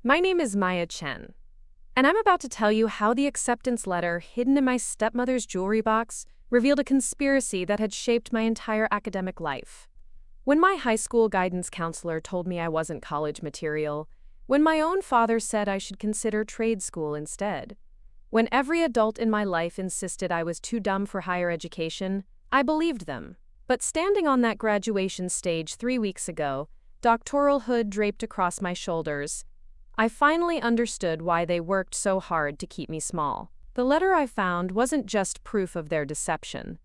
My name is Maya Chen, and I'm about to tell you how the acceptance letter hidden in my stepmother's jewelry box revealed a conspiracy that had shaped my entire academic life. When my high school guidance counselor told me I wasn't college material, when my own father said I should consider trade school instead, when every adult in my life insisted I was too dumb for higher education, I believed them. But standing on that graduation stage 3 weeks ago, doctoral hood draped across my shoulders, I finally understood why they worked so hard to keep me small. The letter I found wasn't just proof of their deception.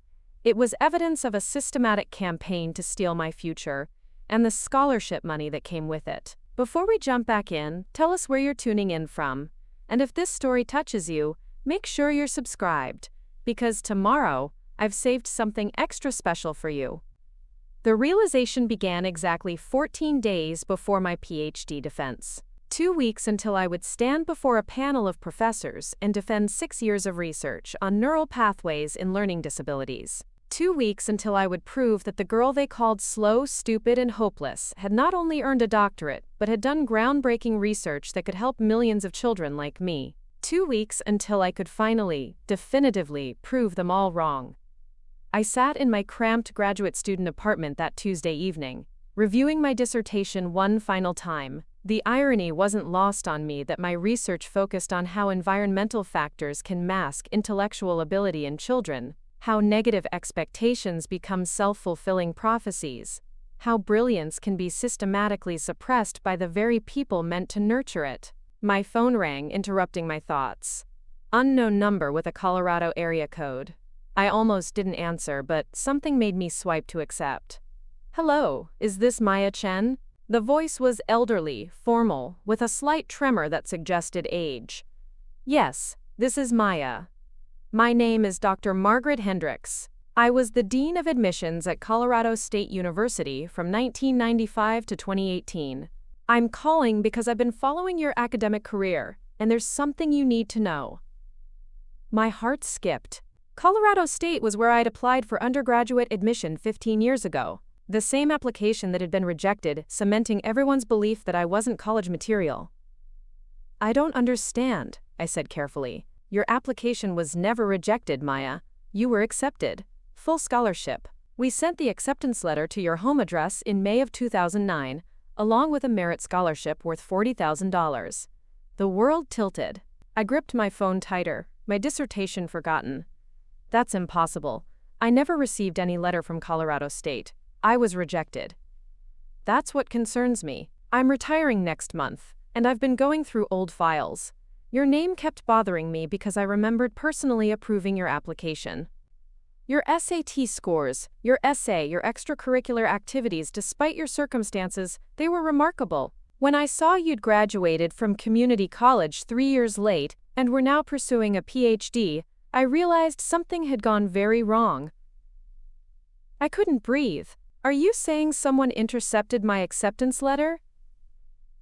It was evidence of a systematic campaign to steal my future, and the scholarship money that came with it. Before we jump back in, tell us where you're tuning in from. And if this story touches you, make sure you're subscribed, because tomorrow, I've saved something extra special for you. The realization began exactly 14 days before my PhD defense. 2 weeks until I would stand before a panel of professors and defend 6 years of research on neural pathways in learning disabilities. 2 weeks until I would prove that the girl they called slow, stupid, and hopeless had not only earned a doctorate, but had done groundbreaking research that could help millions of children like me. 2 weeks until I could finally, definitively, prove them all wrong. I sat in my cramped graduate student apartment that Tuesday evening, reviewing my dissertation one final time. The irony wasn't lost on me that my research focused on how environmental factors can mask intellectual ability in children, how negative expectations become self-fulfilling prophecies, how brilliance can be systematically suppressed by the very people meant to nurture it. My phone rang, interrupting my thoughts. Unknown number with a Colorado area code. I almost didn't answer, but something made me swipe to accept. Hello, is this Maya Chen? The voice was elderly, formal, with a slight tremor that suggested age. Yes, this is Maya. My name is Dr. Margaret Hendricks. I was the Dean of Admissions at Colorado State University from 1995 to 2018. I'm calling because I've been following your academic career, and there's something you need to know. My heart skipped. Colorado State was where I'd applied for undergraduate admission 15 years ago. The same application that had been rejected, cementing everyone's belief that I wasn't college material. I don't understand, I said carefully. Your application was never rejected, Maya. You were accepted. Full scholarship. We sent the acceptance letter to your home address in May of 2009, along with a merit scholarship worth $40,000. The world tilted. I gripped my phone tighter, my dissertation forgotten. That's impossible. I never received any letter from Colorado State. I was rejected. That's what concerns me. I'm retiring next month, and I've been going through old files. Your name kept bothering me because I remembered personally approving your application. Your SAT scores, your essay, your extracurricular activities, despite your circumstances, they were remarkable. When I saw you'd graduated from community college 3 years late and were now pursuing a PhD, I realized something had gone very wrong. I couldn't breathe. Are you saying someone intercepted my acceptance letter?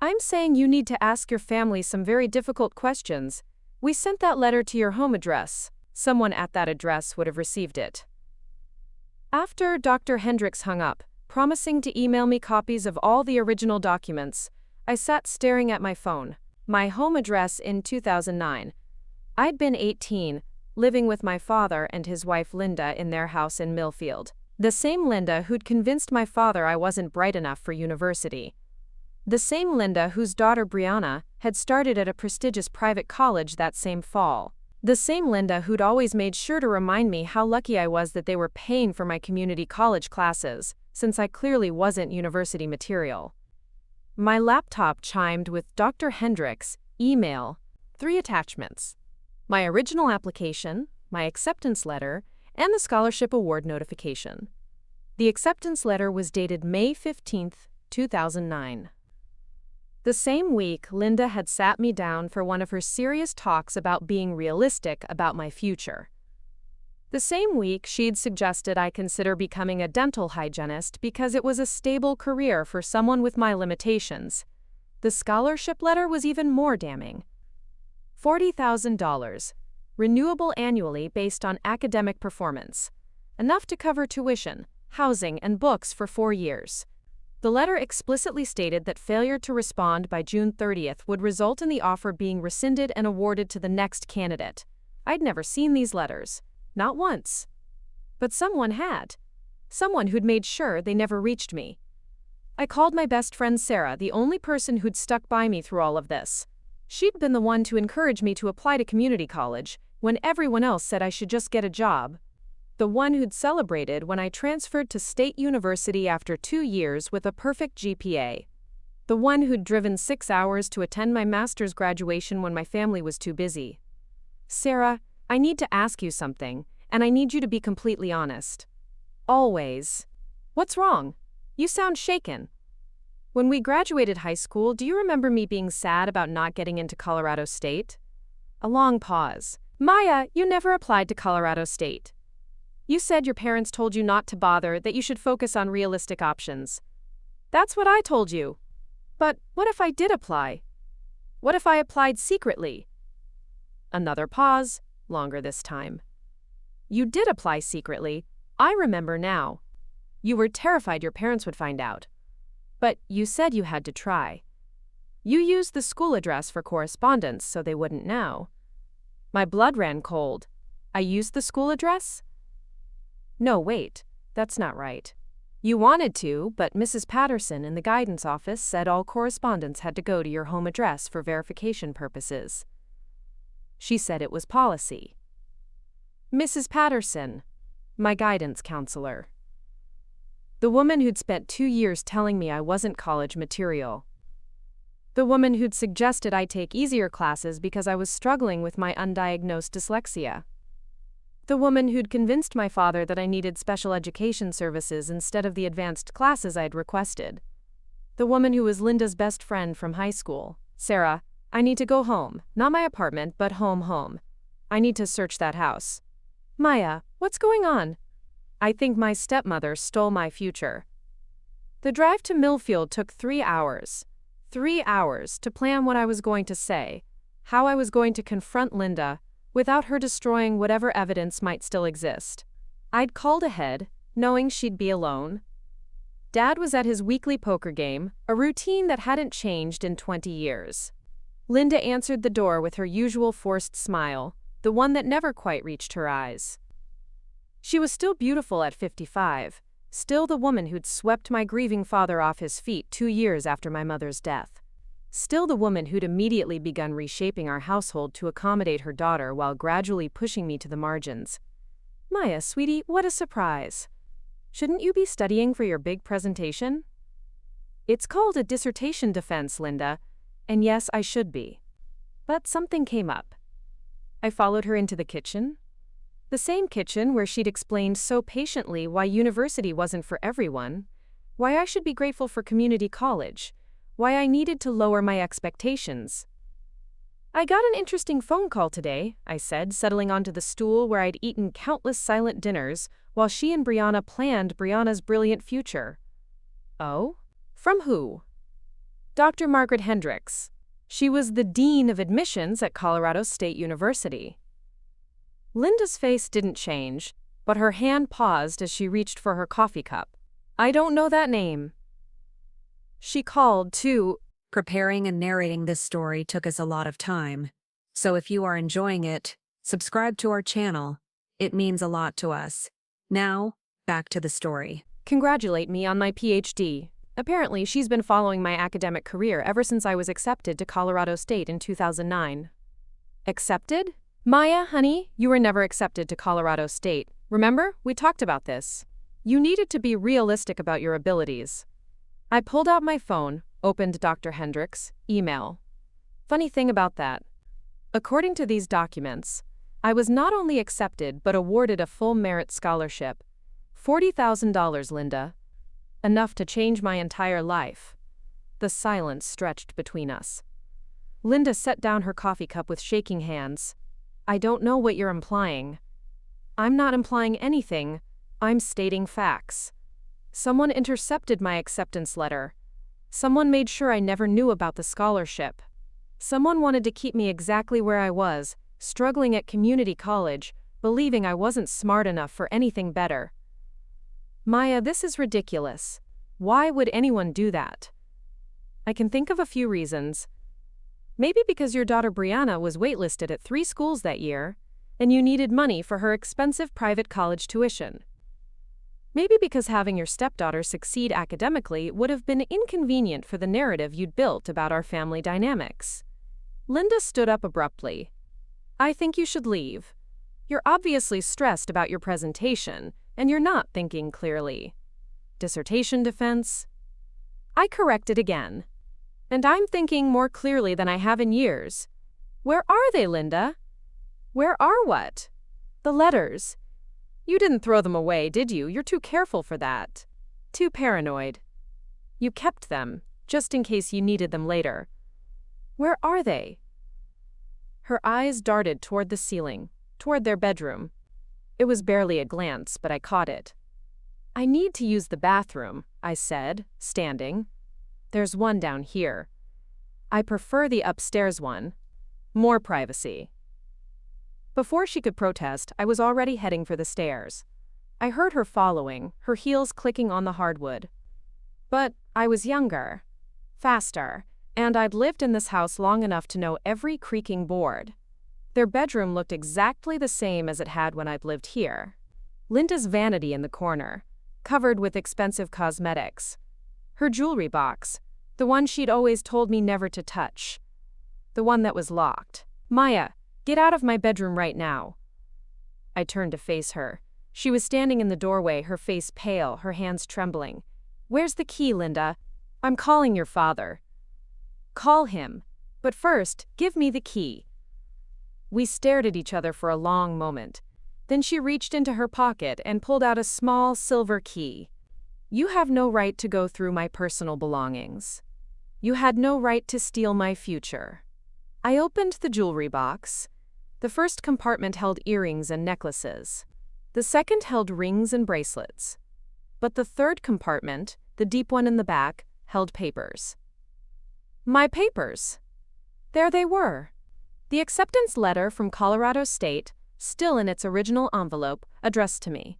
I'm saying you need to ask your family some very difficult questions. We sent that letter to your home address. Someone at that address would have received it. After Dr. Hendricks hung up, promising to email me copies of all the original documents, I sat staring at my phone. My home address in 2009. I'd been 18, living with my father and his wife Linda in their house in Millfield. The same Linda who'd convinced my father I wasn't bright enough for university. The same Linda whose daughter Brianna had started at a prestigious private college that same fall. The same Linda who'd always made sure to remind me how lucky I was that they were paying for my community college classes, since I clearly wasn't university material. My laptop chimed with Dr. Hendricks' email, 3 attachments. My original application, my acceptance letter, and the scholarship award notification. The acceptance letter was dated May 15, 2009. The same week, Linda had sat me down for one of her serious talks about being realistic about my future. The same week, she'd suggested I consider becoming a dental hygienist because it was a stable career for someone with my limitations. The scholarship letter was even more damning. $40,000. Renewable annually based on academic performance. Enough to cover tuition, housing, and books for 4 years. The letter explicitly stated that failure to respond by June 30th would result in the offer being rescinded and awarded to the next candidate. I'd never seen these letters. Not once. But someone had. Someone who'd made sure they never reached me. I called my best friend Sarah, the only person who'd stuck by me through all of this. She'd been the one to encourage me to apply to community college, when everyone else said I should just get a job. The one who'd celebrated when I transferred to State University after 2 years with a perfect GPA. The one who'd driven 6 hours to attend my master's graduation when my family was too busy. Sarah, I need to ask you something, and I need you to be completely honest. Always. What's wrong? You sound shaken. When we graduated high school, do you remember me being sad about not getting into Colorado State? A long pause. Maya, you never applied to Colorado State. You said your parents told you not to bother, that you should focus on realistic options. That's what I told you. But what if I did apply? What if I applied secretly? Another pause, longer this time. You did apply secretly. I remember now. You were terrified your parents would find out. But you said you had to try. You used the school address for correspondence so they wouldn't know. My blood ran cold. I used the school address? No, wait, that's not right. You wanted to, but Mrs. Patterson in the guidance office said all correspondence had to go to your home address for verification purposes. She said it was policy. Mrs. Patterson, my guidance counselor. The woman who'd spent 2 years telling me I wasn't college material. The woman who'd suggested I take easier classes because I was struggling with my undiagnosed dyslexia. The woman who'd convinced my father that I needed special education services instead of the advanced classes I'd requested. The woman who was Linda's best friend from high school. Sarah, I need to go home. Not my apartment, but home. I need to search that house. Maya, what's going on? I think my stepmother stole my future. The drive to Millfield took 3 hours. 3 hours to plan what I was going to say, how I was going to confront Linda, without her destroying whatever evidence might still exist. I'd called ahead, knowing she'd be alone. Dad was at his weekly poker game, a routine that hadn't changed in 20 years. Linda answered the door with her usual forced smile, the one that never quite reached her eyes. She was still beautiful at 55, still the woman who'd swept my grieving father off his feet 2 years after my mother's death. Still the woman who'd immediately begun reshaping our household to accommodate her daughter while gradually pushing me to the margins. Maya, sweetie, what a surprise. Shouldn't you be studying for your big presentation? It's called a dissertation defense, Linda, and yes, I should be. But something came up. I followed her into the kitchen. The same kitchen where she'd explained so patiently why university wasn't for everyone, why I should be grateful for community college, why I needed to lower my expectations. I got an interesting phone call today, I said, settling onto the stool where I'd eaten countless silent dinners while she and Brianna planned Brianna's brilliant future. Oh? From who? Dr. Margaret Hendricks. She was the dean of admissions at Colorado State University. Linda's face didn't change, but her hand paused as she reached for her coffee cup. I don't know that name. She called, too. Preparing and narrating this story took us a lot of time. So if you are enjoying it, subscribe to our channel. It means a lot to us. Now, back to the story. Congratulate me on my PhD. Apparently, she's been following my academic career ever since I was accepted to Colorado State in 2009. Accepted? Maya, honey, you were never accepted to Colorado State. Remember? We talked about this. You needed to be realistic about your abilities. I pulled out my phone, opened Dr. Hendricks' email. Funny thing about that. According to these documents, I was not only accepted but awarded a full merit scholarship. $40,000, Linda. Enough to change my entire life. The silence stretched between us. Linda set down her coffee cup with shaking hands. I don't know what you're implying. I'm not implying anything. I'm stating facts. Someone intercepted my acceptance letter. Someone made sure I never knew about the scholarship. Someone wanted to keep me exactly where I was, struggling at community college, believing I wasn't smart enough for anything better. Maya, this is ridiculous. Why would anyone do that? I can think of a few reasons. Maybe because your daughter Brianna was waitlisted at 3 schools that year, and you needed money for her expensive private college tuition. Maybe because having your stepdaughter succeed academically would have been inconvenient for the narrative you'd built about our family dynamics. Linda stood up abruptly. I think you should leave. You're obviously stressed about your presentation, and you're not thinking clearly. Dissertation defense? I corrected again. And I'm thinking more clearly than I have in years. Where are they, Linda? Where are what? The letters. You didn't throw them away, did you? You're too careful for that. Too paranoid. You kept them, just in case you needed them later. Where are they? Her eyes darted toward the ceiling, toward their bedroom. It was barely a glance, but I caught it. I need to use the bathroom, I said, standing. There's one down here. I prefer the upstairs one. More privacy. Before she could protest, I was already heading for the stairs. I heard her following, her heels clicking on the hardwood. But I was younger, faster, and I'd lived in this house long enough to know every creaking board. Their bedroom looked exactly the same as it had when I'd lived here. Linda's vanity in the corner, covered with expensive cosmetics. Her jewelry box, the one she'd always told me never to touch. The one that was locked. Maya, get out of my bedroom right now. I turned to face her. She was standing in the doorway, her face pale, her hands trembling. Where's the key, Linda? I'm calling your father. Call him. But first, give me the key. We stared at each other for a long moment. Then she reached into her pocket and pulled out a small silver key. You have no right to go through my personal belongings. You had no right to steal my future. I opened the jewelry box. The first compartment held earrings and necklaces. The second held rings and bracelets. But the third compartment, the deep one in the back, held papers. My papers. There they were. The acceptance letter from Colorado State, still in its original envelope, addressed to me.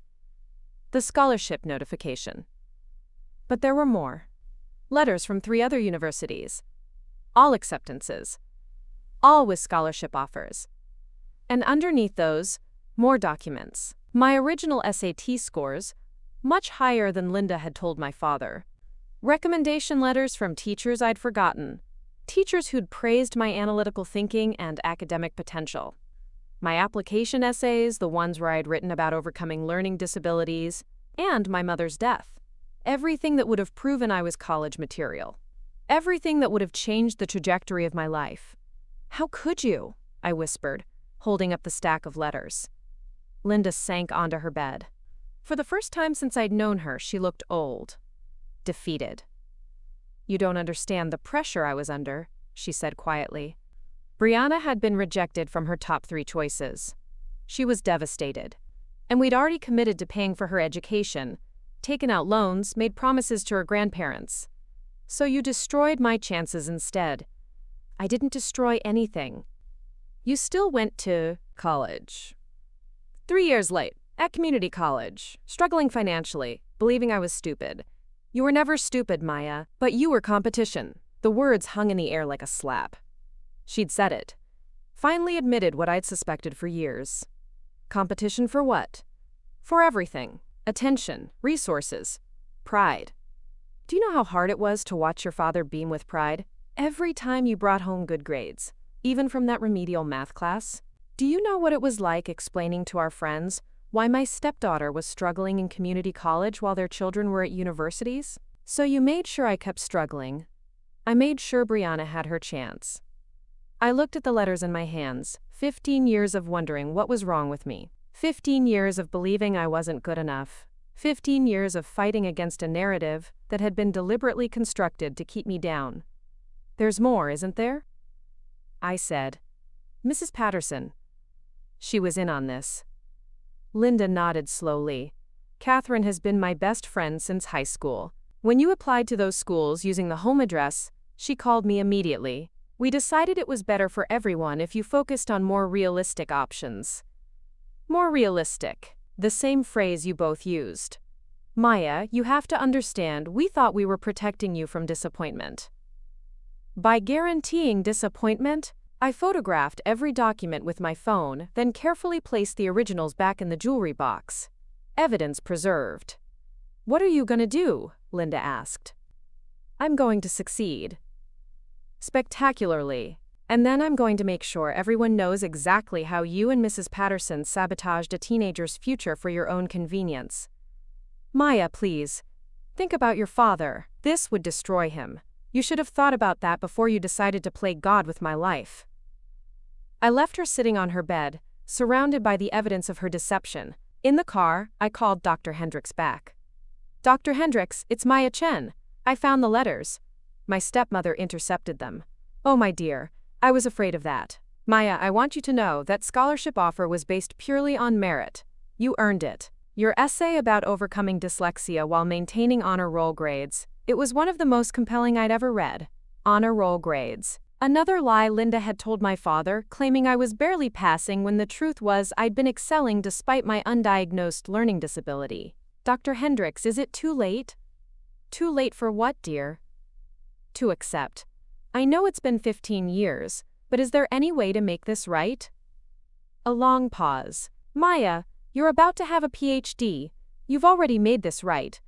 The scholarship notification. But there were more. Letters from 3 other universities. All acceptances. All with scholarship offers. And underneath those, more documents. My original SAT scores, much higher than Linda had told my father. Recommendation letters from teachers I'd forgotten. Teachers who'd praised my analytical thinking and academic potential. My application essays, the ones where I'd written about overcoming learning disabilities, and my mother's death. Everything that would have proven I was college material. Everything that would have changed the trajectory of my life. How could you? I whispered, holding up the stack of letters. Linda sank onto her bed. For the first time since I'd known her, she looked old. Defeated. You don't understand the pressure I was under, she said quietly. Brianna had been rejected from her top 3 choices. She was devastated. And we'd already committed to paying for her education, taken out loans, made promises to her grandparents. So you destroyed my chances instead. I didn't destroy anything. You still went to college. 3 years late, at community college, struggling financially, believing I was stupid. You were never stupid, Maya, but you were competition. The words hung in the air like a slap. She'd said it. Finally admitted what I'd suspected for years. Competition for what? For everything. Attention, resources, pride. Do you know how hard it was to watch your father beam with pride? Every time you brought home good grades, even from that remedial math class? Do you know what it was like explaining to our friends why my stepdaughter was struggling in community college while their children were at universities? So you made sure I kept struggling. I made sure Brianna had her chance. I looked at the letters in my hands, 15 years of wondering what was wrong with me. 15 years of believing I wasn't good enough. 15 years of fighting against a narrative that had been deliberately constructed to keep me down. There's more, isn't there? I said. Mrs. Patterson. She was in on this. Linda nodded slowly. Catherine has been my best friend since high school. When you applied to those schools using the home address, she called me immediately. We decided it was better for everyone if you focused on more realistic options. More realistic. The same phrase you both used. Maya, you have to understand, we thought we were protecting you from disappointment. By guaranteeing disappointment, I photographed every document with my phone, then carefully placed the originals back in the jewelry box. Evidence preserved. What are you gonna do? Linda asked. I'm going to succeed. Spectacularly. And then I'm going to make sure everyone knows exactly how you and Mrs. Patterson sabotaged a teenager's future for your own convenience. Maya, please. Think about your father. This would destroy him. You should have thought about that before you decided to play God with my life. I left her sitting on her bed, surrounded by the evidence of her deception. In the car, I called Dr. Hendricks back. Dr. Hendricks, it's Maya Chen. I found the letters. My stepmother intercepted them. Oh, my dear, I was afraid of that. Maya, I want you to know that scholarship offer was based purely on merit. You earned it. Your essay about overcoming dyslexia while maintaining honor roll grades, it was one of the most compelling I'd ever read. Honor roll grades. Another lie Linda had told my father, claiming I was barely passing when the truth was I'd been excelling despite my undiagnosed learning disability. Dr. Hendricks, is it too late? Too late for what, dear? To accept. I know it's been 15 years, but is there any way to make this right? A long pause. Maya, you're about to have a PhD. You've already made this right.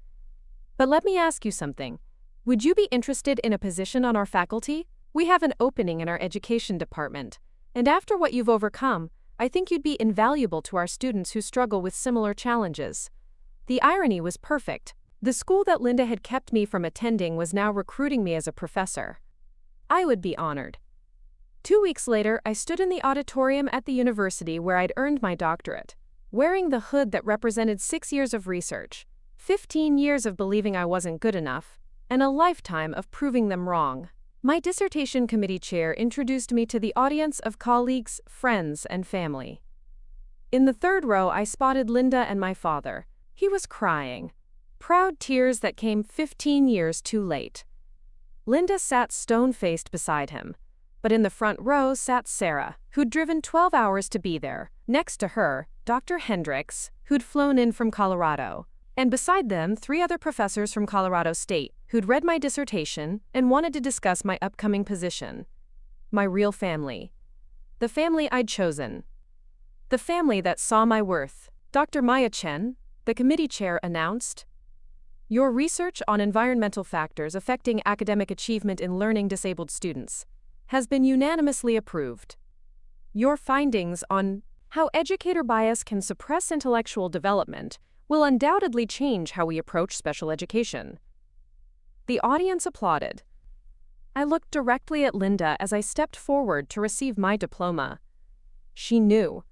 But let me ask you something. Would you be interested in a position on our faculty? We have an opening in our education department, and after what you've overcome, I think you'd be invaluable to our students who struggle with similar challenges. The irony was perfect. The school that Linda had kept me from attending was now recruiting me as a professor. I would be honored. 2 weeks later, I stood in the auditorium at the university where I'd earned my doctorate, wearing the hood that represented 6 years of research, 15 years of believing I wasn't good enough, and a lifetime of proving them wrong. My dissertation committee chair introduced me to the audience of colleagues, friends, and family. In the third row, I spotted Linda and my father. He was crying. Proud tears that came 15 years too late. Linda sat stone-faced beside him. But in the front row sat Sarah, who'd driven 12 hours to be there. Next to her, Dr. Hendricks, who'd flown in from Colorado. And beside them, 3 other professors from Colorado State, who'd read my dissertation and wanted to discuss my upcoming position. My real family. The family I'd chosen. The family that saw my worth. Dr. Maya Chen, the committee chair, announced, "Your research on environmental factors affecting academic achievement in learning disabled students has been unanimously approved. Your findings on how educator bias can suppress intellectual development will undoubtedly change how we approach special education." The audience applauded. I looked directly at Linda as I stepped forward to receive my diploma. She knew.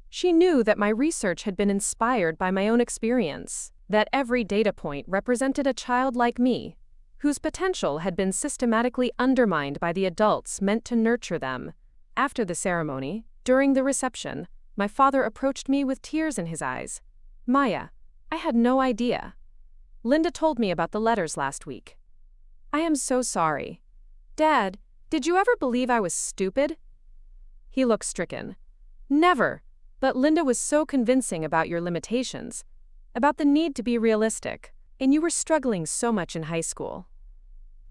She knew that my research had been inspired by my own experience, that every data point represented a child like me, whose potential had been systematically undermined by the adults meant to nurture them. After the ceremony, during the reception, my father approached me with tears in his eyes. "Maya, I had no idea. Linda told me about the letters last week. I am so sorry. Dad, did you ever believe I was stupid?" He looked stricken. "Never, but Linda was so convincing about your limitations, about the need to be realistic, and you were struggling so much in high school."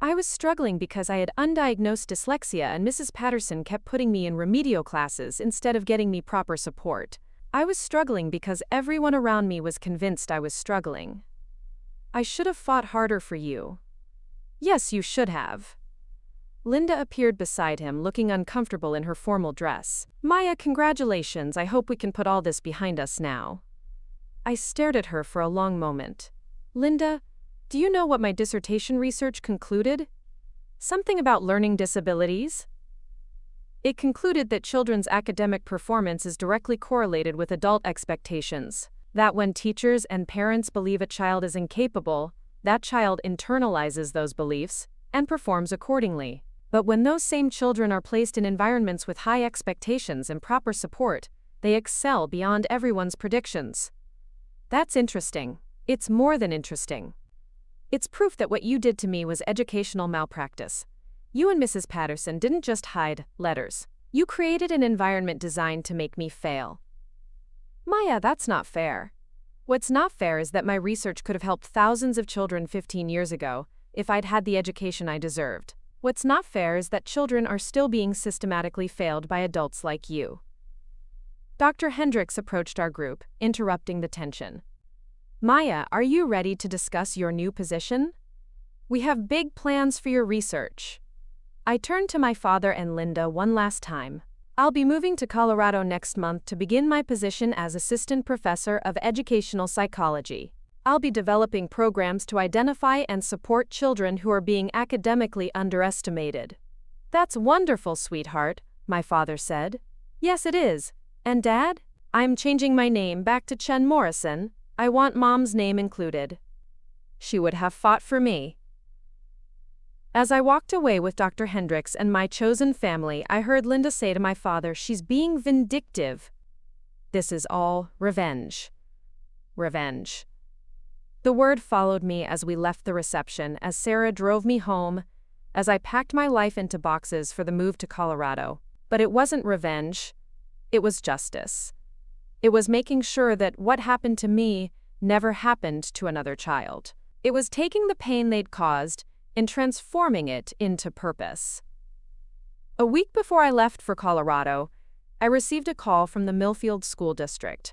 I was struggling because I had undiagnosed dyslexia and Mrs. Patterson kept putting me in remedial classes instead of getting me proper support. I was struggling because everyone around me was convinced I was struggling. I should have fought harder for you. Yes, you should have. Linda appeared beside him, looking uncomfortable in her formal dress. "Maya, congratulations. I hope we can put all this behind us now." I stared at her for a long moment. "Linda, do you know what my dissertation research concluded? Something about learning disabilities? It concluded that children's academic performance is directly correlated with adult expectations, that when teachers and parents believe a child is incapable, that child internalizes those beliefs and performs accordingly. But when those same children are placed in environments with high expectations and proper support, they excel beyond everyone's predictions." That's interesting. It's more than interesting. It's proof that what you did to me was educational malpractice. You and Mrs. Patterson didn't just hide letters. You created an environment designed to make me fail. Maya, that's not fair. What's not fair is that my research could have helped thousands of children 15 years ago if I'd had the education I deserved. What's not fair is that children are still being systematically failed by adults like you. Dr. Hendricks approached our group, interrupting the tension. Maya, are you ready to discuss your new position? We have big plans for your research. I turned to my father and Linda one last time. I'll be moving to Colorado next month to begin my position as assistant professor of educational psychology. I'll be developing programs to identify and support children who are being academically underestimated. That's wonderful, sweetheart, my father said. Yes, it is. And Dad? I'm changing my name back to Chen Morrison. I want Mom's name included. She would have fought for me. As I walked away with Dr. Hendricks and my chosen family, I heard Linda say to my father, "She's being vindictive. This is all revenge. Revenge." The word followed me as we left the reception, as Sarah drove me home, as I packed my life into boxes for the move to Colorado. But it wasn't revenge. It was justice. It was making sure that what happened to me never happened to another child. It was taking the pain they'd caused and transforming it into purpose. A week before I left for Colorado, I received a call from the Millfield School District.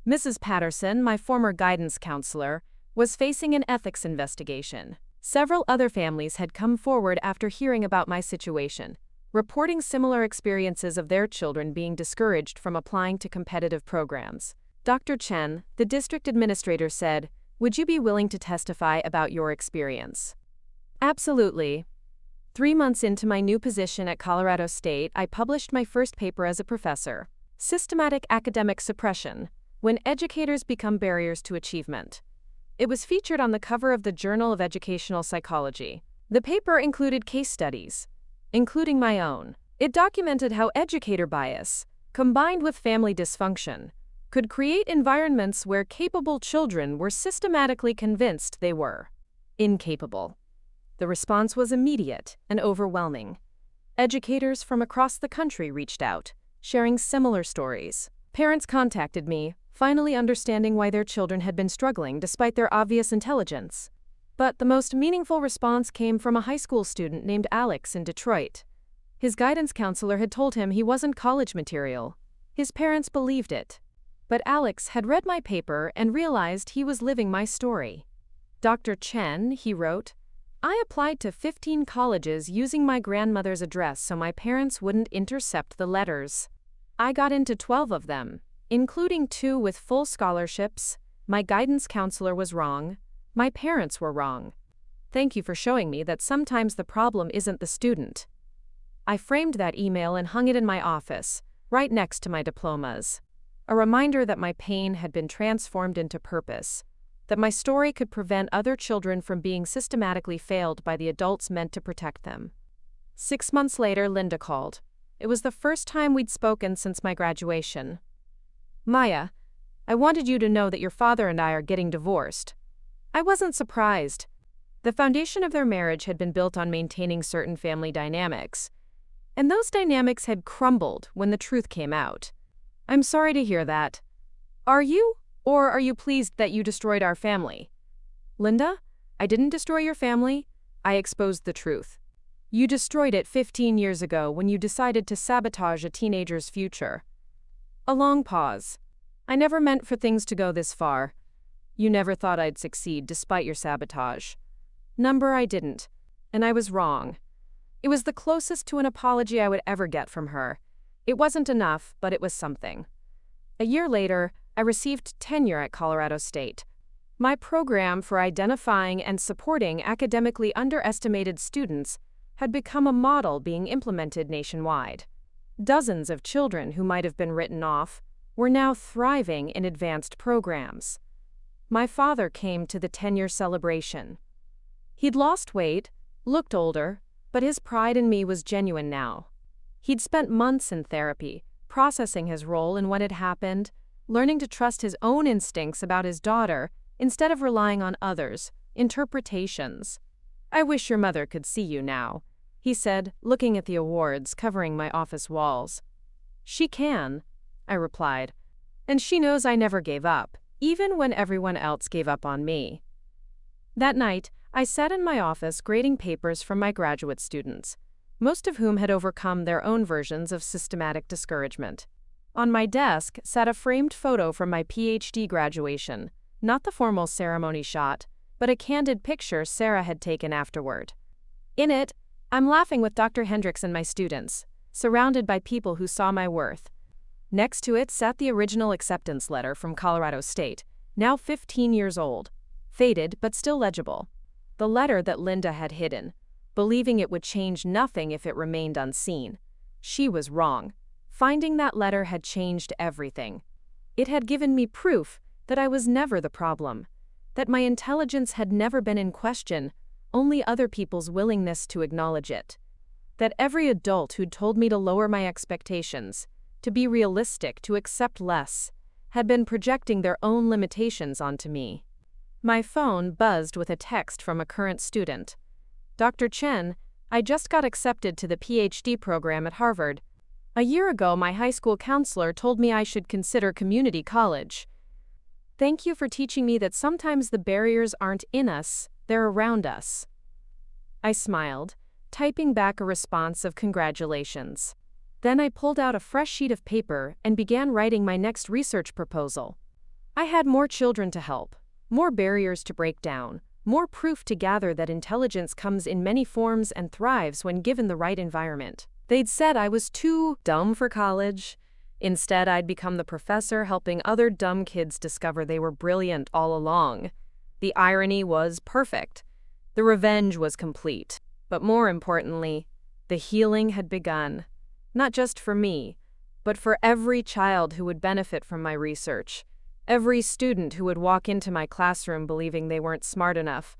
Mrs. Patterson, my former guidance counselor, was facing an ethics investigation. Several other families had come forward after hearing about my situation, reporting similar experiences of their children being discouraged from applying to competitive programs. Dr. Chen, the district administrator, said, "Would you be willing to testify about your experience?" Absolutely. 3 months into my new position at Colorado State, I published my first paper as a professor, Systematic Academic Suppression, When Educators Become Barriers to Achievement. It was featured on the cover of the Journal of Educational Psychology. The paper included case studies, including my own. It documented how educator bias, combined with family dysfunction, could create environments where capable children were systematically convinced they were incapable. The response was immediate and overwhelming. Educators from across the country reached out, sharing similar stories. Parents contacted me, finally understanding why their children had been struggling despite their obvious intelligence. But the most meaningful response came from a high school student named Alex in Detroit. His guidance counselor had told him he wasn't college material. His parents believed it. But Alex had read my paper and realized he was living my story. "Dr. Chen," he wrote, "I applied to 15 colleges using my grandmother's address so my parents wouldn't intercept the letters. I got into 12 of them, including 2 with full scholarships. My guidance counselor was wrong. My parents were wrong. Thank you for showing me that sometimes the problem isn't the student." I framed that email and hung it in my office, right next to my diplomas. A reminder that my pain had been transformed into purpose, that my story could prevent other children from being systematically failed by the adults meant to protect them. 6 months later, Linda called. It was the first time we'd spoken since my graduation. "Maya, I wanted you to know that your father and I are getting divorced." I wasn't surprised. The foundation of their marriage had been built on maintaining certain family dynamics, and those dynamics had crumbled when the truth came out. "I'm sorry to hear that. Are you? Or are you pleased that you destroyed our family?" "Linda, I didn't destroy your family. I exposed the truth. You destroyed it 15 years ago when you decided to sabotage a teenager's future." A long pause. "I never meant for things to go this far. You never thought I'd succeed despite your sabotage." I didn't. And I was wrong. It was the closest to an apology I would ever get from her. It wasn't enough, but it was something. A year later, I received tenure at Colorado State. My program for identifying and supporting academically underestimated students had become a model being implemented nationwide. Dozens of children who might have been written off were now thriving in advanced programs. My father came to the tenure celebration. He'd lost weight, looked older, but his pride in me was genuine now. He'd spent months in therapy, processing his role in what had happened, learning to trust his own instincts about his daughter instead of relying on others' interpretations. "I wish your mother could see you now," he said, looking at the awards covering my office walls. "She can," I replied, "and she knows I never gave up." even when everyone else gave up on me. That night, I sat in my office grading papers from my graduate students, most of whom had overcome their own versions of systematic discouragement. On my desk sat a framed photo from my PhD graduation, not the formal ceremony shot, but a candid picture Sarah had taken afterward. In it, I'm laughing with Dr. Hendricks and my students, surrounded by people who saw my worth. Next to it sat the original acceptance letter from Colorado State, now 15 years old, faded but still legible. The letter that Linda had hidden, believing it would change nothing if it remained unseen. She was wrong. Finding that letter had changed everything. It had given me proof that I was never the problem, that my intelligence had never been in question, only other people's willingness to acknowledge it. That every adult who'd told me to lower my expectations, to be realistic, to accept less, had been projecting their own limitations onto me. My phone buzzed with a text from a current student. Dr. Chen, I just got accepted to the PhD program at Harvard. A year ago, my high school counselor told me I should consider community college. Thank you for teaching me that sometimes the barriers aren't in us, they're around us. I smiled, typing back a response of congratulations. Then I pulled out a fresh sheet of paper and began writing my next research proposal. I had more children to help, more barriers to break down, more proof to gather that intelligence comes in many forms and thrives when given the right environment. They'd said I was too dumb for college. Instead, I'd become the professor helping other dumb kids discover they were brilliant all along. The irony was perfect. The revenge was complete. But more importantly, the healing had begun. Not just for me, but for every child who would benefit from my research. Every student who would walk into my classroom believing they weren't smart enough,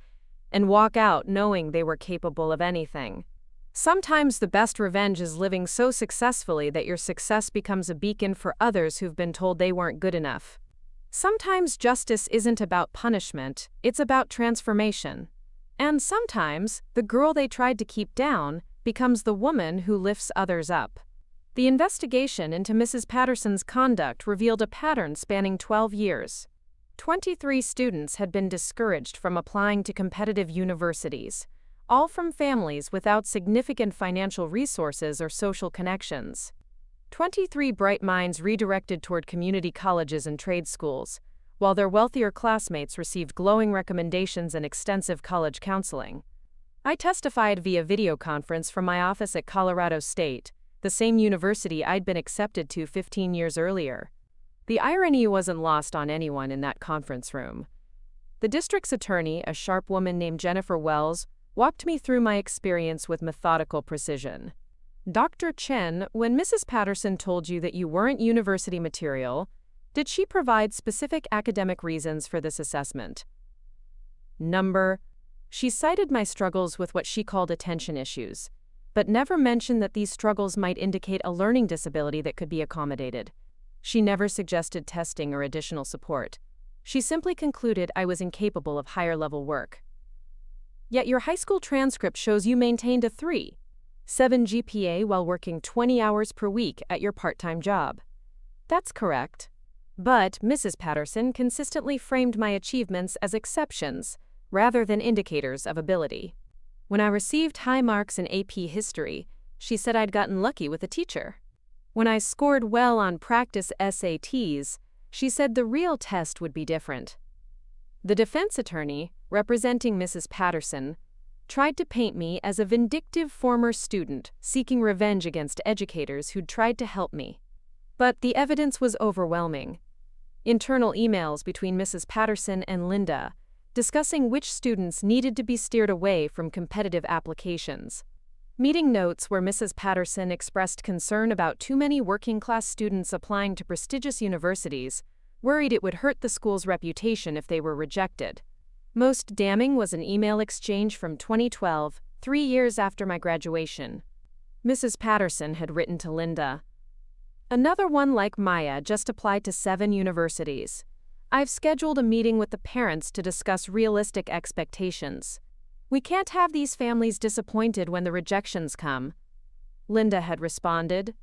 and walk out knowing they were capable of anything. Sometimes the best revenge is living so successfully that your success becomes a beacon for others who've been told they weren't good enough. Sometimes justice isn't about punishment, it's about transformation. And sometimes, the girl they tried to keep down becomes the woman who lifts others up. The investigation into Mrs. Patterson's conduct revealed a pattern spanning 12 years. 23 students had been discouraged from applying to competitive universities, all from families without significant financial resources or social connections. 23 bright minds redirected toward community colleges and trade schools, while their wealthier classmates received glowing recommendations and extensive college counseling. I testified via video conference from my office at Colorado State, the same university I'd been accepted to 15 years earlier. The irony wasn't lost on anyone in that conference room. The district's attorney, a sharp woman named Jennifer Wells, walked me through my experience with methodical precision. Dr. Chen, when Mrs. Patterson told you that you weren't university material, did she provide specific academic reasons for this assessment? She cited my struggles with what she called attention issues, but never mentioned that these struggles might indicate a learning disability that could be accommodated. She never suggested testing or additional support. She simply concluded I was incapable of higher-level work. Yet your high school transcript shows you maintained a 3.7 GPA while working 20 hours per week at your part-time job. That's correct. But Mrs. Patterson consistently framed my achievements as exceptions, rather than indicators of ability. When I received high marks in AP History, she said I'd gotten lucky with a teacher. When I scored well on practice SATs, she said the real test would be different. The defense attorney, representing Mrs. Patterson, tried to paint me as a vindictive former student seeking revenge against educators who'd tried to help me. But the evidence was overwhelming. Internal emails between Mrs. Patterson and Linda, discussing which students needed to be steered away from competitive applications. Meeting notes where Mrs. Patterson expressed concern about too many working-class students applying to prestigious universities, worried it would hurt the school's reputation if they were rejected. Most damning was an email exchange from 2012, 3 years after my graduation. Mrs. Patterson had written to Linda, "Another one like Maya just applied to 7 universities. I've scheduled a meeting with the parents to discuss realistic expectations. We can't have these families disappointed when the rejections come." Linda had responded,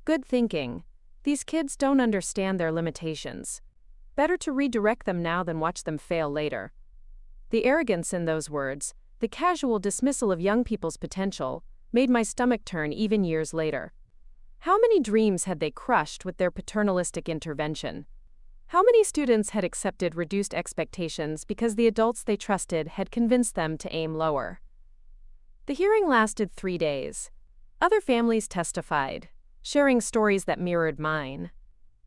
"Good thinking. These kids don't understand their limitations. Better to redirect them now than watch them fail later. The arrogance in those words, the casual dismissal of young people's potential, made my stomach turn even years later. How many dreams had they crushed with their paternalistic intervention? How many students had accepted reduced expectations because the adults they trusted had convinced them to aim lower? The hearing lasted 3 days. Other families testified, sharing stories that mirrored mine.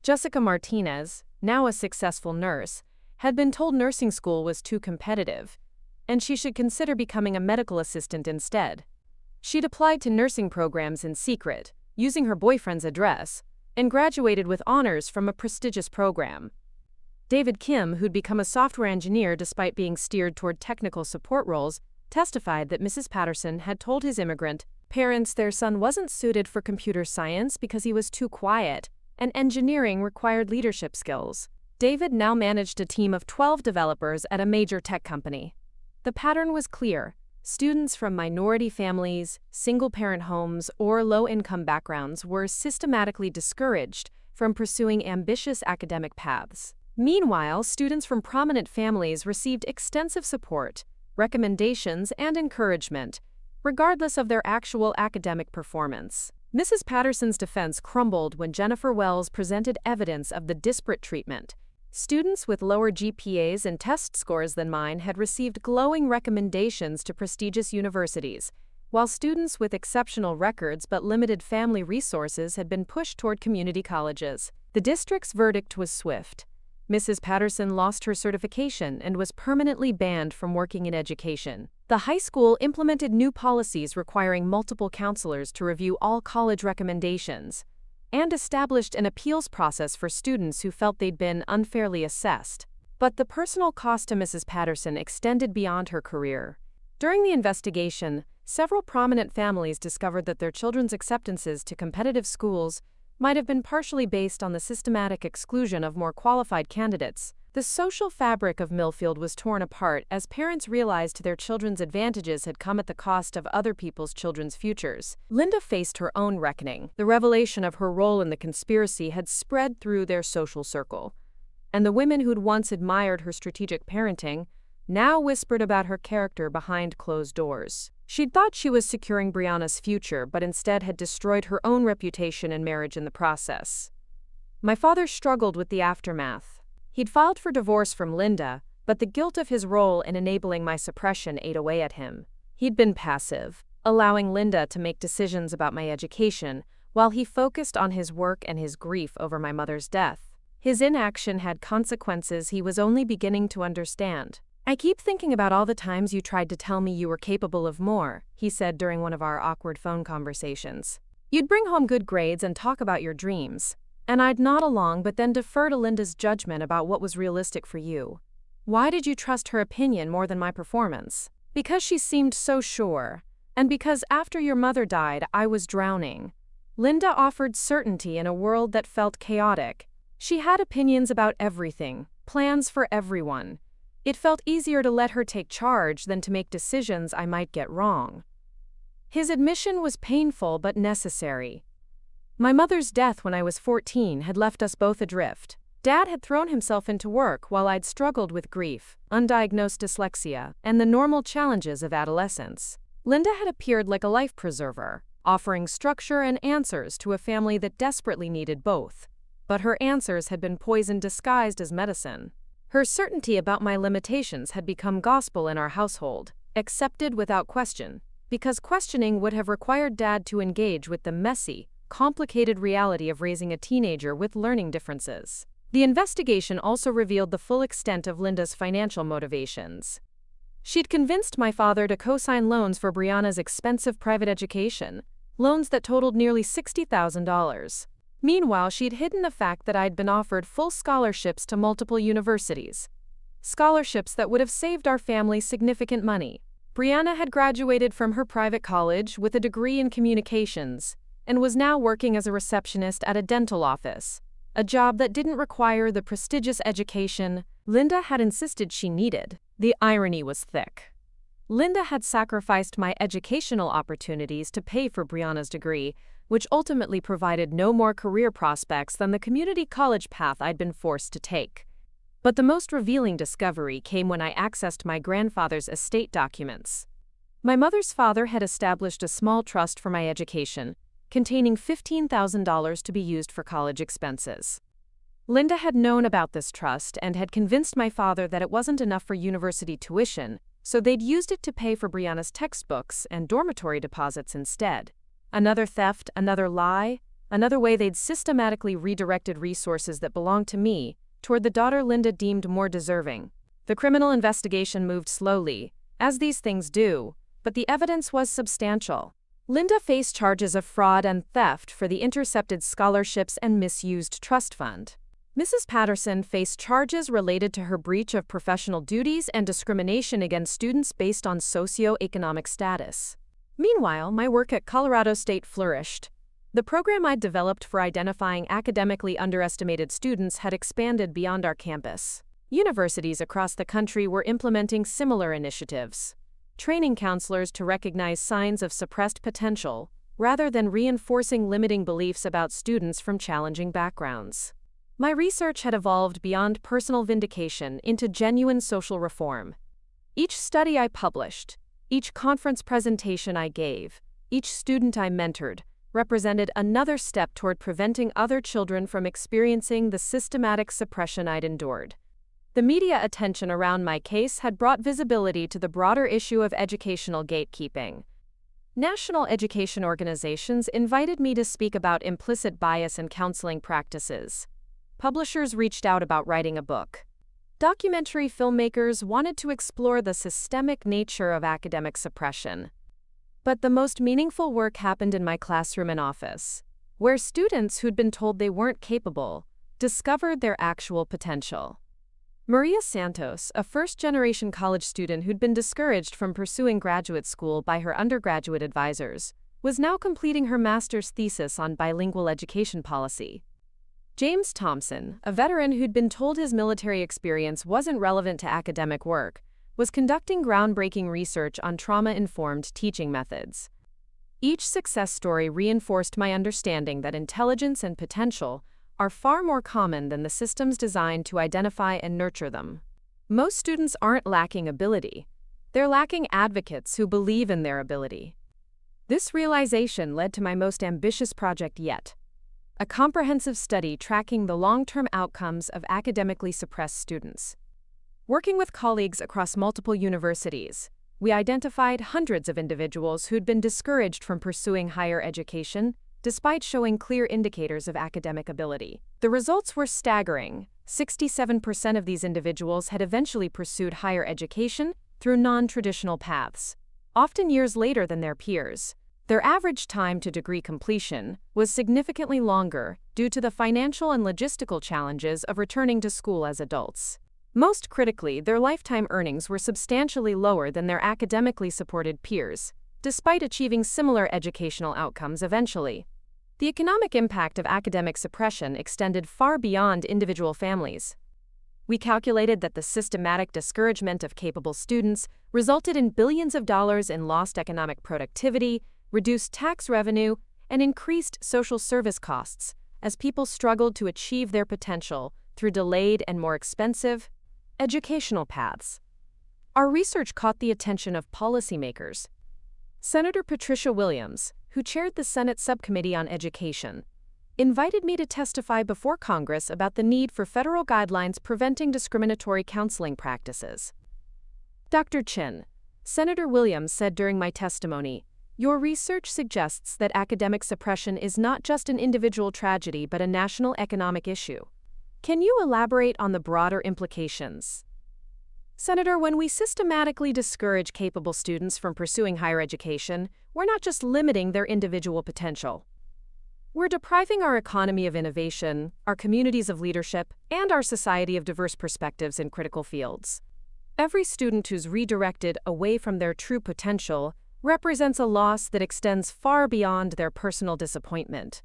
Jessica Martinez, now a successful nurse, had been told nursing school was too competitive, and she should consider becoming a medical assistant instead. She'd applied to nursing programs in secret, using her boyfriend's address, and graduated with honors from a prestigious program. David Kim, who'd become a software engineer despite being steered toward technical support roles, testified that Mrs. Patterson had told his immigrant parents their son wasn't suited for computer science because he was too quiet, and engineering required leadership skills. David now managed a team of 12 developers at a major tech company. The pattern was clear. Students from minority families, single-parent homes, or low-income backgrounds were systematically discouraged from pursuing ambitious academic paths. Meanwhile, students from prominent families received extensive support, recommendations, and encouragement, regardless of their actual academic performance. Mrs. Patterson's defense crumbled when Jennifer Wells presented evidence of the disparate treatment. Students with lower GPAs and test scores than mine had received glowing recommendations to prestigious universities, while students with exceptional records but limited family resources had been pushed toward community colleges. The district's verdict was swift. Mrs. Patterson lost her certification and was permanently banned from working in education. The high school implemented new policies requiring multiple counselors to review all college recommendations, and established an appeals process for students who felt they'd been unfairly assessed. But the personal cost to Mrs. Patterson extended beyond her career. During the investigation, several prominent families discovered that their children's acceptances to competitive schools might have been partially based on the systematic exclusion of more qualified candidates. The social fabric of Millfield was torn apart as parents realized their children's advantages had come at the cost of other people's children's futures. Linda faced her own reckoning. The revelation of her role in the conspiracy had spread through their social circle, and the women who'd once admired her strategic parenting now whispered about her character behind closed doors. She'd thought she was securing Brianna's future, but instead had destroyed her own reputation and marriage in the process. My father struggled with the aftermath. He'd filed for divorce from Linda, but the guilt of his role in enabling my suppression ate away at him. He'd been passive, allowing Linda to make decisions about my education, while he focused on his work and his grief over my mother's death. His inaction had consequences he was only beginning to understand. "I keep thinking about all the times you tried to tell me you were capable of more," he said during one of our awkward phone conversations. "You'd bring home good grades and talk about your dreams, and I'd nod along but then defer to Linda's judgment about what was realistic for you. Why did you trust her opinion more than my performance?" "Because she seemed so sure, and because after your mother died I was drowning." Linda offered certainty in a world that felt chaotic. She had opinions about everything, plans for everyone. It felt easier to let her take charge than to make decisions I might get wrong. His admission was painful but necessary. My mother's death when I was 14 had left us both adrift. Dad had thrown himself into work while I'd struggled with grief, undiagnosed dyslexia, and the normal challenges of adolescence. Linda had appeared like a life preserver, offering structure and answers to a family that desperately needed both. But her answers had been poison disguised as medicine. Her certainty about my limitations had become gospel in our household, accepted without question, because questioning would have required Dad to engage with the messy, complicated reality of raising a teenager with learning differences. The investigation also revealed the full extent of Linda's financial motivations. She'd convinced my father to co-sign loans for Brianna's expensive private education, loans that totaled nearly $60,000. Meanwhile, she'd hidden the fact that I'd been offered full scholarships to multiple universities. Scholarships that would have saved our family significant money. Brianna had graduated from her private college with a degree in communications and was now working as a receptionist at a dental office, a job that didn't require the prestigious education Linda had insisted she needed. The irony was thick. Linda had sacrificed my educational opportunities to pay for Brianna's degree, which ultimately provided no more career prospects than the community college path I'd been forced to take. But the most revealing discovery came when I accessed my grandfather's estate documents. My mother's father had established a small trust for my education, containing $15,000 to be used for college expenses. Linda had known about this trust and had convinced my father that it wasn't enough for university tuition, so they'd used it to pay for Brianna's textbooks and dormitory deposits instead. Another theft, another lie, another way they'd systematically redirected resources that belonged to me toward the daughter Linda deemed more deserving. The criminal investigation moved slowly, as these things do, but the evidence was substantial. Linda faced charges of fraud and theft for the intercepted scholarships and misused trust fund. Mrs. Patterson faced charges related to her breach of professional duties and discrimination against students based on socioeconomic status. Meanwhile, my work at Colorado State flourished. The program I'd developed for identifying academically underestimated students had expanded beyond our campus. Universities across the country were implementing similar initiatives, training counselors to recognize signs of suppressed potential, rather than reinforcing limiting beliefs about students from challenging backgrounds. My research had evolved beyond personal vindication into genuine social reform. Each study I published, each conference presentation I gave, each student I mentored, represented another step toward preventing other children from experiencing the systematic suppression I'd endured. The media attention around my case had brought visibility to the broader issue of educational gatekeeping. National education organizations invited me to speak about implicit bias in counseling practices. Publishers reached out about writing a book. Documentary filmmakers wanted to explore the systemic nature of academic suppression. But the most meaningful work happened in my classroom and office, where students who'd been told they weren't capable discovered their actual potential. Maria Santos, a first-generation college student who'd been discouraged from pursuing graduate school by her undergraduate advisors, was now completing her master's thesis on bilingual education policy. James Thompson, a veteran who'd been told his military experience wasn't relevant to academic work, was conducting groundbreaking research on trauma-informed teaching methods. Each success story reinforced my understanding that intelligence and potential are far more common than the systems designed to identify and nurture them. Most students aren't lacking ability. They're lacking advocates who believe in their ability. This realization led to my most ambitious project yet, a comprehensive study tracking the long-term outcomes of academically suppressed students. Working with colleagues across multiple universities, we identified hundreds of individuals who'd been discouraged from pursuing higher education, despite showing clear indicators of academic ability. The results were staggering. 67% of these individuals had eventually pursued higher education through non-traditional paths, often years later than their peers. Their average time to degree completion was significantly longer due to the financial and logistical challenges of returning to school as adults. Most critically, their lifetime earnings were substantially lower than their academically supported peers, despite achieving similar educational outcomes eventually. The economic impact of academic suppression extended far beyond individual families. We calculated that the systematic discouragement of capable students resulted in billions of dollars in lost economic productivity, reduced tax revenue, and increased social service costs as people struggled to achieve their potential through delayed and more expensive educational paths. Our research caught the attention of policymakers. Senator Patricia Williams, who chaired the Senate Subcommittee on Education, invited me to testify before Congress about the need for federal guidelines preventing discriminatory counseling practices. Dr. Chen, Senator Williams said during my testimony, "Your research suggests that academic suppression is not just an individual tragedy but a national economic issue. Can you elaborate on the broader implications?" Senator, when we systematically discourage capable students from pursuing higher education, we're not just limiting their individual potential. We're depriving our economy of innovation, our communities of leadership, and our society of diverse perspectives in critical fields. Every student who's redirected away from their true potential represents a loss that extends far beyond their personal disappointment.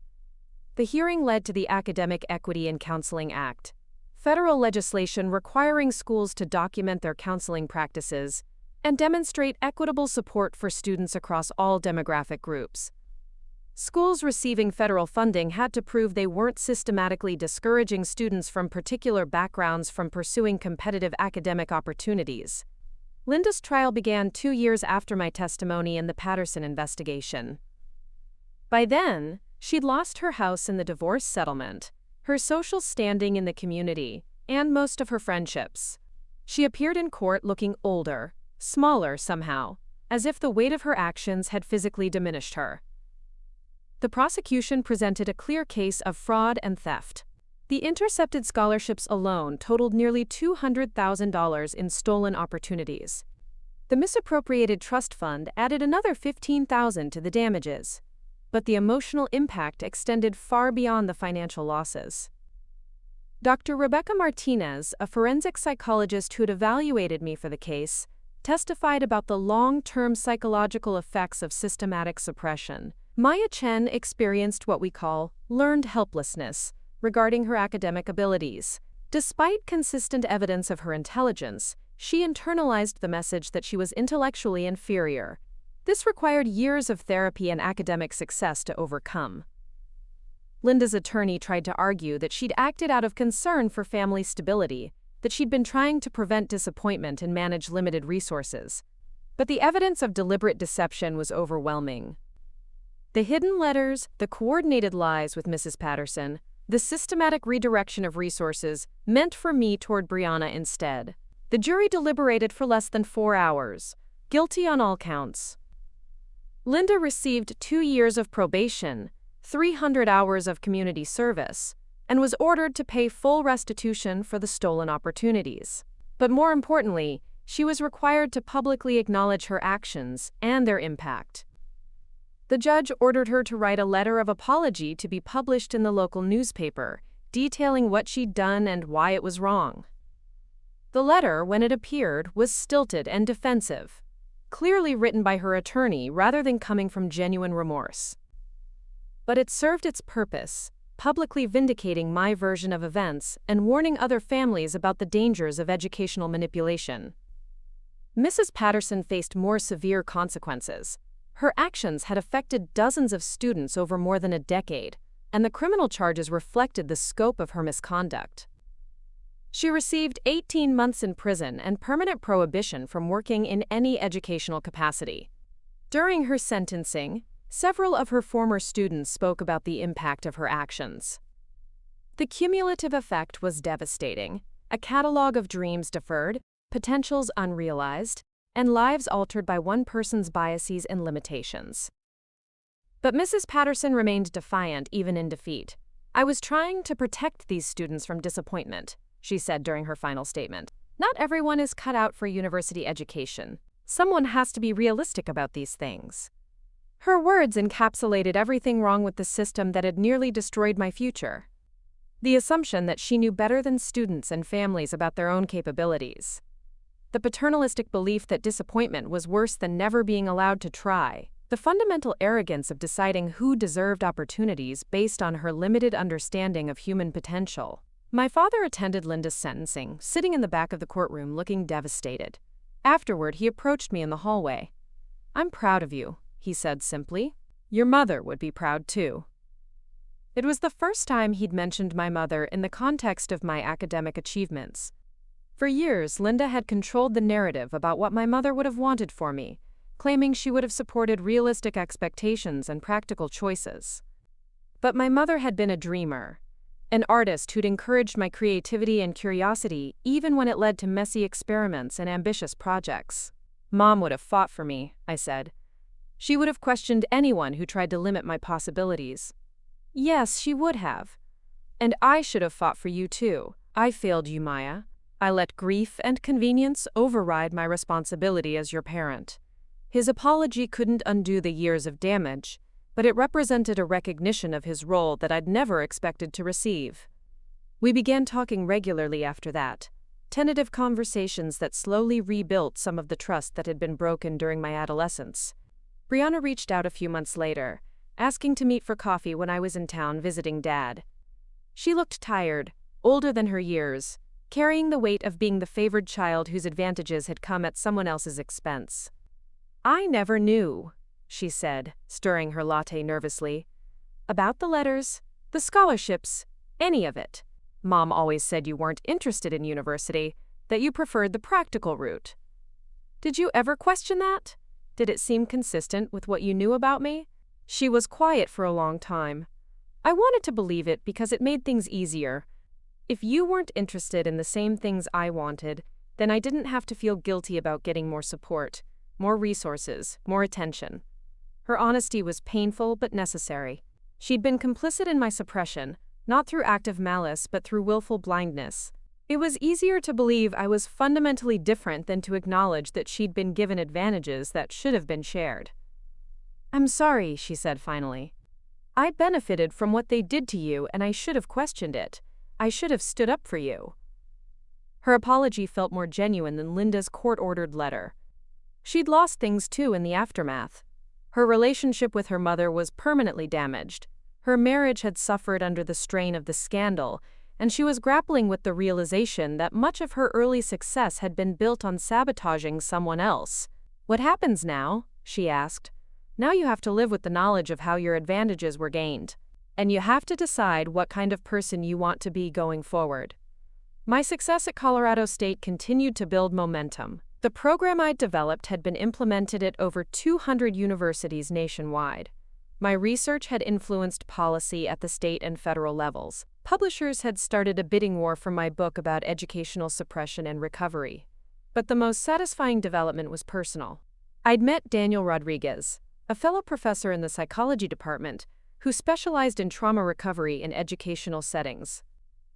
The hearing led to the Academic Equity in Counseling Act, federal legislation requiring schools to document their counseling practices and demonstrate equitable support for students across all demographic groups. Schools receiving federal funding had to prove they weren't systematically discouraging students from particular backgrounds from pursuing competitive academic opportunities. Linda's trial began 2 years after my testimony in the Patterson investigation. By then, she'd lost her house in the divorce settlement, her social standing in the community, and most of her friendships. She appeared in court looking older, smaller somehow, as if the weight of her actions had physically diminished her. The prosecution presented a clear case of fraud and theft. The intercepted scholarships alone totaled nearly $200,000 in stolen opportunities. The misappropriated trust fund added another $15,000 to the damages. But the emotional impact extended far beyond the financial losses. Dr. Rebecca Martinez, a forensic psychologist who had evaluated me for the case, testified about the long-term psychological effects of systematic suppression. Maya Chen experienced what we call learned helplessness regarding her academic abilities. Despite consistent evidence of her intelligence, she internalized the message that she was intellectually inferior. This required years of therapy and academic success to overcome. Linda's attorney tried to argue that she'd acted out of concern for family stability, that she'd been trying to prevent disappointment and manage limited resources. But the evidence of deliberate deception was overwhelming. The hidden letters, the coordinated lies with Mrs. Patterson, the systematic redirection of resources meant for me toward Brianna instead. The jury deliberated for less than 4 hours, guilty on all counts. Linda received 2 years of probation, 300 hours of community service, and was ordered to pay full restitution for the stolen opportunities. But more importantly, she was required to publicly acknowledge her actions and their impact. The judge ordered her to write a letter of apology to be published in the local newspaper, detailing what she'd done and why it was wrong. The letter, when it appeared, was stilted and defensive, clearly written by her attorney rather than coming from genuine remorse. But it served its purpose, publicly vindicating my version of events and warning other families about the dangers of educational manipulation. Mrs. Patterson faced more severe consequences. Her actions had affected dozens of students over more than a decade, and the criminal charges reflected the scope of her misconduct. She received 18 months in prison and permanent prohibition from working in any educational capacity. During her sentencing, several of her former students spoke about the impact of her actions. The cumulative effect was devastating, a catalog of dreams deferred, potentials unrealized, and lives altered by one person's biases and limitations. But Mrs. Patterson remained defiant even in defeat. "I was trying to protect these students from disappointment," she said during her final statement. "Not everyone is cut out for university education. Someone has to be realistic about these things." Her words encapsulated everything wrong with the system that had nearly destroyed my future. The assumption that she knew better than students and families about their own capabilities. The paternalistic belief that disappointment was worse than never being allowed to try. The fundamental arrogance of deciding who deserved opportunities based on her limited understanding of human potential. My father attended Linda's sentencing, sitting in the back of the courtroom looking devastated. Afterward, he approached me in the hallway. "I'm proud of you," he said simply. "Your mother would be proud too." It was the first time he'd mentioned my mother in the context of my academic achievements. For years, Linda had controlled the narrative about what my mother would have wanted for me, claiming she would have supported realistic expectations and practical choices. But my mother had been a dreamer, an artist who'd encouraged my creativity and curiosity even when it led to messy experiments and ambitious projects. "Mom would have fought for me," I said. "She would have questioned anyone who tried to limit my possibilities." "Yes, she would have. And I should have fought for you too. I failed you, Maya. I let grief and convenience override my responsibility as your parent." His apology couldn't undo the years of damage, but it represented a recognition of his role that I'd never expected to receive. We began talking regularly after that, tentative conversations that slowly rebuilt some of the trust that had been broken during my adolescence. Brianna reached out a few months later, asking to meet for coffee when I was in town visiting Dad. She looked tired, older than her years, carrying the weight of being the favored child whose advantages had come at someone else's expense. "I never knew," she said, stirring her latte nervously. About the letters, the scholarships, any of it. Mom always said you weren't interested in university, that you preferred the practical route. Did you ever question that? Did it seem consistent with what you knew about me? She was quiet for a long time. I wanted to believe it because it made things easier. If you weren't interested in the same things I wanted, then I didn't have to feel guilty about getting more support, more resources, more attention. Her honesty was painful but necessary. She'd been complicit in my suppression, not through active malice but through willful blindness. It was easier to believe I was fundamentally different than to acknowledge that she'd been given advantages that should have been shared. I'm sorry, she said finally. I benefited from what they did to you and I should have questioned it. I should have stood up for you. Her apology felt more genuine than Linda's court-ordered letter. She'd lost things too in the aftermath. Her relationship with her mother was permanently damaged. Her marriage had suffered under the strain of the scandal, and she was grappling with the realization that much of her early success had been built on sabotaging someone else. What happens now? She asked. Now you have to live with the knowledge of how your advantages were gained. And you have to decide what kind of person you want to be going forward. My success at Colorado State continued to build momentum. The program I'd developed had been implemented at over 200 universities nationwide. My research had influenced policy at the state and federal levels. Publishers had started a bidding war for my book about educational suppression and recovery. But the most satisfying development was personal. I'd met Daniel Rodriguez, a fellow professor in the psychology department, who specialized in trauma recovery in educational settings.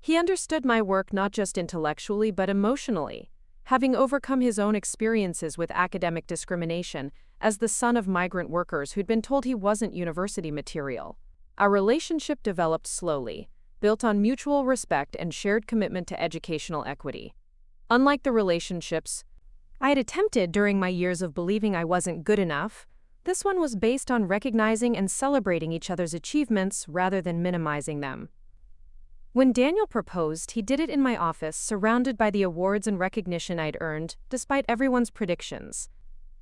He understood my work not just intellectually but emotionally, having overcome his own experiences with academic discrimination as the son of migrant workers who'd been told he wasn't university material. Our relationship developed slowly, built on mutual respect and shared commitment to educational equity. Unlike the relationships I had attempted during my years of believing I wasn't good enough, this one was based on recognizing and celebrating each other's achievements rather than minimizing them. When Daniel proposed, he did it in my office, surrounded by the awards and recognition I'd earned, despite everyone's predictions.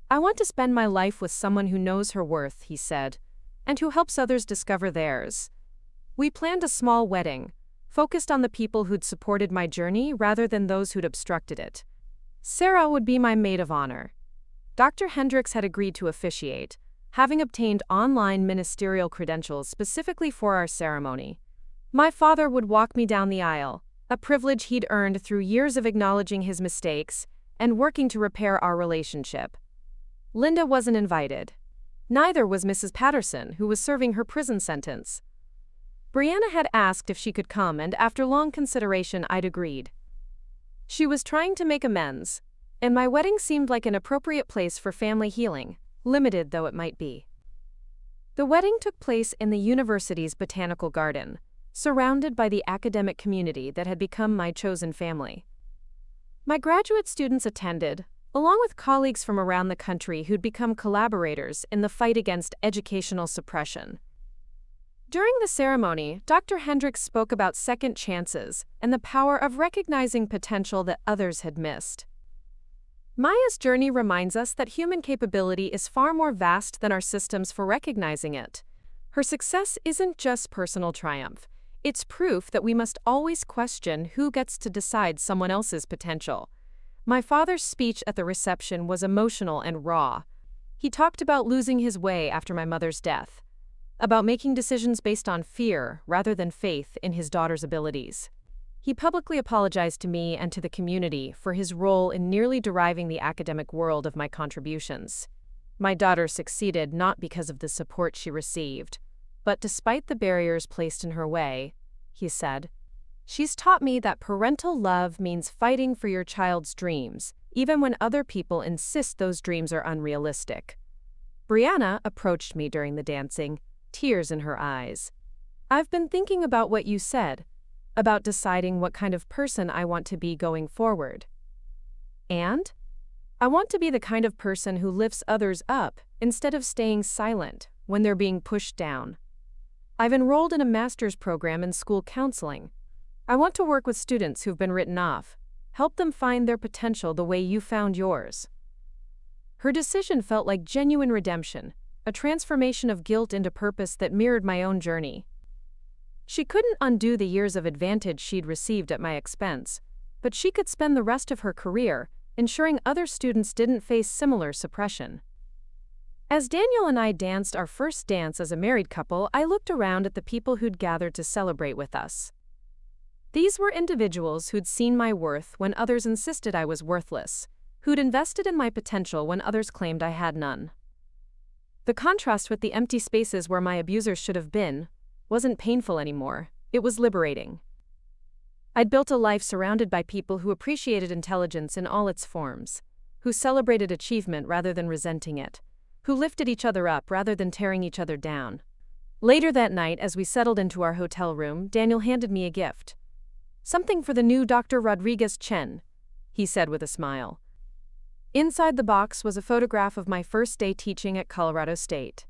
I want to spend my life with someone who knows her worth, he said, and who helps others discover theirs. We planned a small wedding, focused on the people who'd supported my journey rather than those who'd obstructed it. Sarah would be my maid of honor. Dr. Hendricks had agreed to officiate, having obtained online ministerial credentials specifically for our ceremony. My father would walk me down the aisle, a privilege he'd earned through years of acknowledging his mistakes and working to repair our relationship. Linda wasn't invited. Neither was Mrs. Patterson, who was serving her prison sentence. Brianna had asked if she could come, and after long consideration, I'd agreed. She was trying to make amends, and my wedding seemed like an appropriate place for family healing, limited though it might be. The wedding took place in the university's botanical garden, surrounded by the academic community that had become my chosen family. My graduate students attended, along with colleagues from around the country who'd become collaborators in the fight against educational suppression. During the ceremony, Dr. Hendricks spoke about second chances and the power of recognizing potential that others had missed. Maya's journey reminds us that human capability is far more vast than our systems for recognizing it. Her success isn't just personal triumph. It's proof that we must always question who gets to decide someone else's potential. My father's speech at the reception was emotional and raw. He talked about losing his way after my mother's death, about making decisions based on fear rather than faith in his daughter's abilities. He publicly apologized to me and to the community for his role in nearly deriving the academic world of my contributions. My daughter succeeded not because of the support she received, but despite the barriers placed in her way, he said, she's taught me that parental love means fighting for your child's dreams, even when other people insist those dreams are unrealistic. Brianna approached me during the dancing, tears in her eyes. I've been thinking about what you said, about deciding what kind of person I want to be going forward. And I want to be the kind of person who lifts others up instead of staying silent when they're being pushed down. I've enrolled in a master's program in school counseling. I want to work with students who've been written off, help them find their potential the way you found yours. Her decision felt like genuine redemption, a transformation of guilt into purpose that mirrored my own journey. She couldn't undo the years of advantage she'd received at my expense, but she could spend the rest of her career ensuring other students didn't face similar suppression. As Daniel and I danced our first dance as a married couple, I looked around at the people who'd gathered to celebrate with us. These were individuals who'd seen my worth when others insisted I was worthless, who'd invested in my potential when others claimed I had none. The contrast with the empty spaces where my abusers should have been wasn't painful anymore, it was liberating. I'd built a life surrounded by people who appreciated intelligence in all its forms, who celebrated achievement rather than resenting it, who lifted each other up rather than tearing each other down. Later that night, as we settled into our hotel room, Daniel handed me a gift. "Something for the new Dr. Rodriguez Chen," he said with a smile. Inside the box was a photograph of my first day teaching at Colorado State,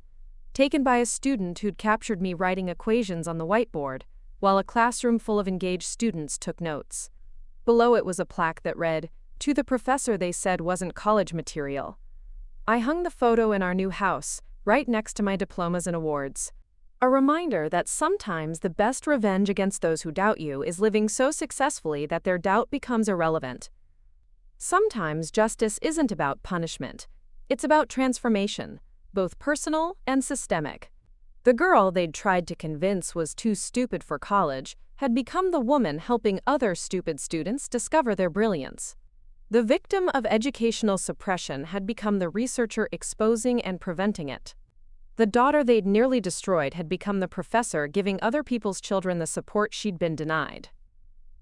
taken by a student who'd captured me writing equations on the whiteboard, while a classroom full of engaged students took notes. Below it was a plaque that read, "To the professor they said wasn't college material." I hung the photo in our new house, right next to my diplomas and awards. A reminder that sometimes the best revenge against those who doubt you is living so successfully that their doubt becomes irrelevant. Sometimes justice isn't about punishment. It's about transformation, both personal and systemic. The girl they'd tried to convince was too stupid for college had become the woman helping other stupid students discover their brilliance. The victim of educational suppression had become the researcher exposing and preventing it. The daughter they'd nearly destroyed had become the professor giving other people's children the support she'd been denied.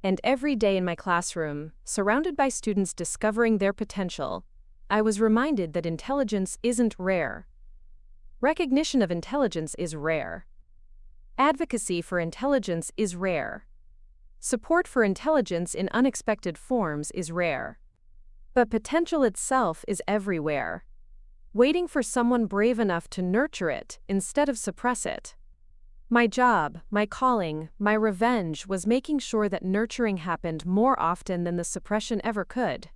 And every day in my classroom, surrounded by students discovering their potential, I was reminded that intelligence isn't rare. Recognition of intelligence is rare. Advocacy for intelligence is rare. Support for intelligence in unexpected forms is rare. But potential itself is everywhere, waiting for someone brave enough to nurture it instead of suppress it. My job, my calling, my revenge was making sure that nurturing happened more often than the suppression ever could.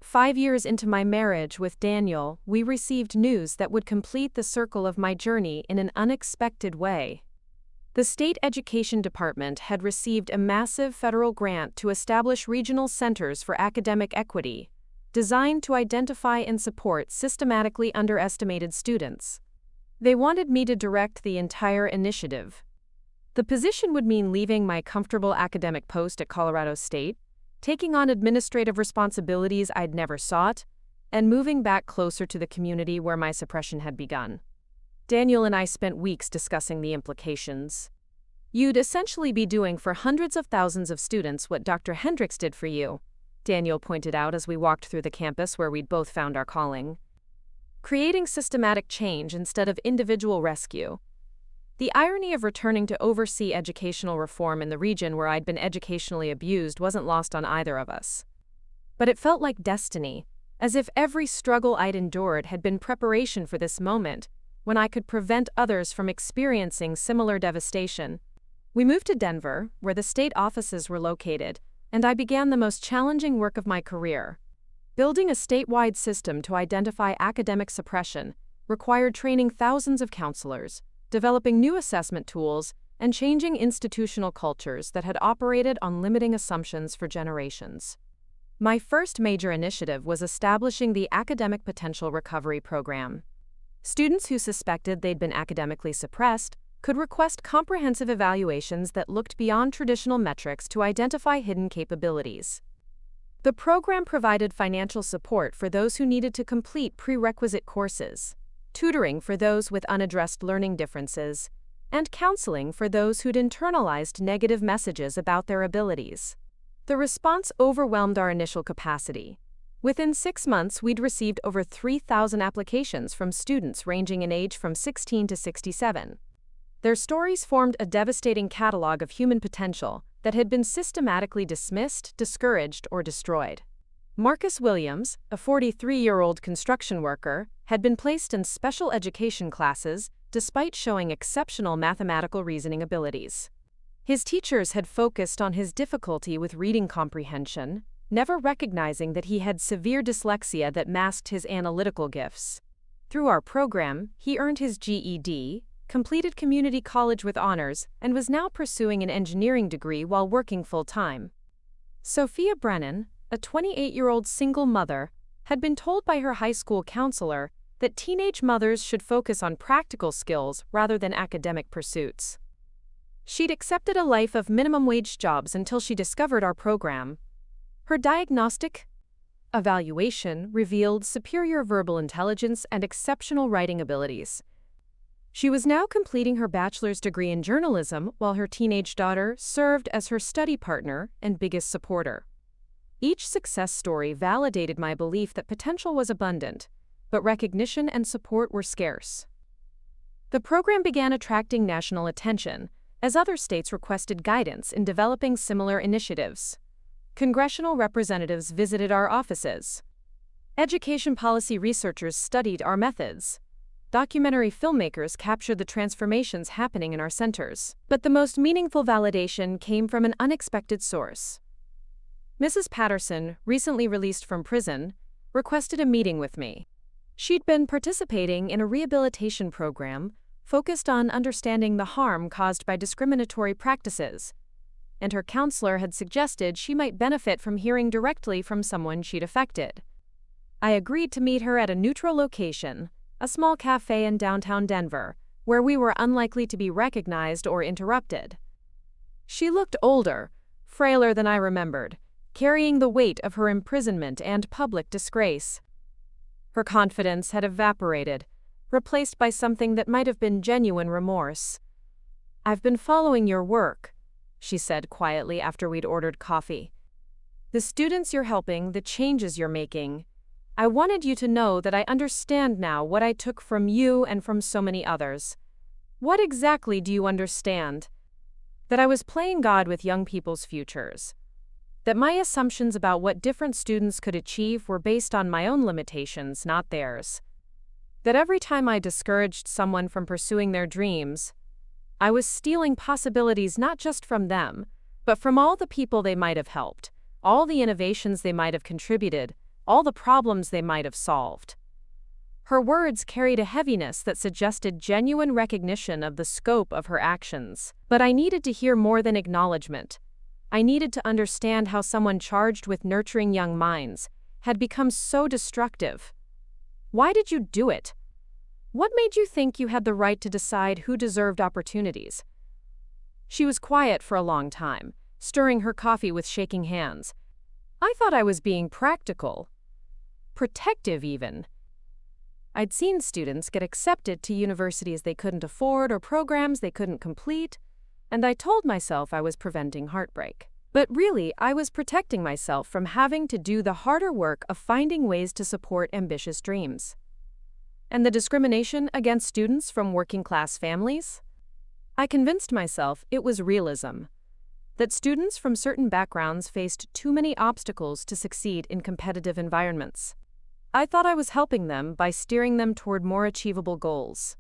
5 years into my marriage with Daniel, we received news that would complete the circle of my journey in an unexpected way. The state education department had received a massive federal grant to establish regional centers for academic equity, designed to identify and support systematically underestimated students. They wanted me to direct the entire initiative. The position would mean leaving my comfortable academic post at Colorado State, taking on administrative responsibilities I'd never sought, and moving back closer to the community where my suppression had begun. Daniel and I spent weeks discussing the implications. "You'd essentially be doing for hundreds of thousands of students what Dr. Hendricks did for you," Daniel pointed out as we walked through the campus where we'd both found our calling. "Creating systematic change instead of individual rescue." The irony of returning to oversee educational reform in the region where I'd been educationally abused wasn't lost on either of us. But it felt like destiny, as if every struggle I'd endured had been preparation for this moment, when I could prevent others from experiencing similar devastation. We moved to Denver, where the state offices were located, and I began the most challenging work of my career. Building a statewide system to identify academic suppression required training thousands of counselors, developing new assessment tools, and changing institutional cultures that had operated on limiting assumptions for generations. My first major initiative was establishing the Academic Potential Recovery Program. Students who suspected they'd been academically suppressed could request comprehensive evaluations that looked beyond traditional metrics to identify hidden capabilities. The program provided financial support for those who needed to complete prerequisite courses, tutoring for those with unaddressed learning differences, and counseling for those who'd internalized negative messages about their abilities. The response overwhelmed our initial capacity. Within 6 months, we'd received over 3,000 applications from students ranging in age from 16 to 67. Their stories formed a devastating catalog of human potential that had been systematically dismissed, discouraged, or destroyed. Marcus Williams, a 43-year-old construction worker, had been placed in special education classes despite showing exceptional mathematical reasoning abilities. His teachers had focused on his difficulty with reading comprehension, never recognizing that he had severe dyslexia that masked his analytical gifts. Through our program, he earned his GED, completed community college with honors, and was now pursuing an engineering degree while working full-time. Sophia Brennan, a 28-year-old single mother, had been told by her high school counselor that teenage mothers should focus on practical skills rather than academic pursuits. She'd accepted a life of minimum-wage jobs until she discovered our program. Her diagnostic evaluation revealed superior verbal intelligence and exceptional writing abilities. She was now completing her bachelor's degree in journalism while her teenage daughter served as her study partner and biggest supporter. Each success story validated my belief that potential was abundant, but recognition and support were scarce. The program began attracting national attention as other states requested guidance in developing similar initiatives. Congressional representatives visited our offices. Education policy researchers studied our methods. Documentary filmmakers captured the transformations happening in our centers. But the most meaningful validation came from an unexpected source. Mrs. Patterson, recently released from prison, requested a meeting with me. She'd been participating in a rehabilitation program focused on understanding the harm caused by discriminatory practices, and her counselor had suggested she might benefit from hearing directly from someone she'd affected. I agreed to meet her at a neutral location, a small cafe in downtown Denver, where we were unlikely to be recognized or interrupted. She looked older, frailer than I remembered, carrying the weight of her imprisonment and public disgrace. Her confidence had evaporated, replaced by something that might have been genuine remorse. "I've been following your work," she said quietly after we'd ordered coffee. "The students you're helping, the changes you're making. I wanted you to know that I understand now what I took from you and from so many others." "What exactly do you understand?" "That I was playing God with young people's futures. That my assumptions about what different students could achieve were based on my own limitations, not theirs. That every time I discouraged someone from pursuing their dreams, I was stealing possibilities not just from them, but from all the people they might have helped, all the innovations they might have contributed, all the problems they might have solved." Her words carried a heaviness that suggested genuine recognition of the scope of her actions. But I needed to hear more than acknowledgement. I needed to understand how someone charged with nurturing young minds had become so destructive. "Why did you do it? What made you think you had the right to decide who deserved opportunities?" She was quiet for a long time, stirring her coffee with shaking hands. "I thought I was being practical. Protective, even. I'd seen students get accepted to universities they couldn't afford or programs they couldn't complete, and I told myself I was preventing heartbreak. But really, I was protecting myself from having to do the harder work of finding ways to support ambitious dreams." "And the discrimination against students from working-class families?" I convinced myself it was realism. That students from certain backgrounds faced too many obstacles to succeed in competitive environments. I thought I was helping them by steering them toward more achievable goals.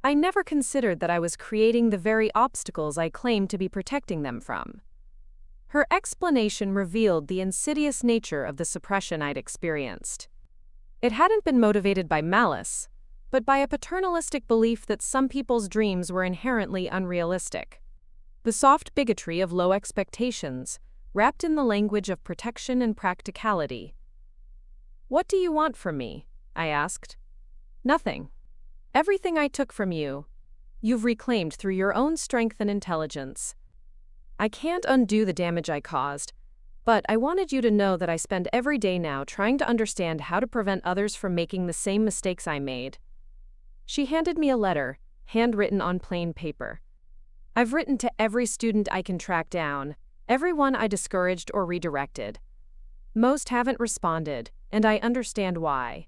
I never considered that I was creating the very obstacles I claimed to be protecting them from. Her explanation revealed the insidious nature of the suppression I'd experienced. It hadn't been motivated by malice, but by a paternalistic belief that some people's dreams were inherently unrealistic. The soft bigotry of low expectations, wrapped in the language of protection and practicality. "What do you want from me?" I asked. "Nothing. Everything I took from you, you've reclaimed through your own strength and intelligence. I can't undo the damage I caused, but I wanted you to know that I spend every day now trying to understand how to prevent others from making the same mistakes I made." She handed me a letter, handwritten on plain paper. "I've written to every student I can track down, everyone I discouraged or redirected. Most haven't responded, and I understand why.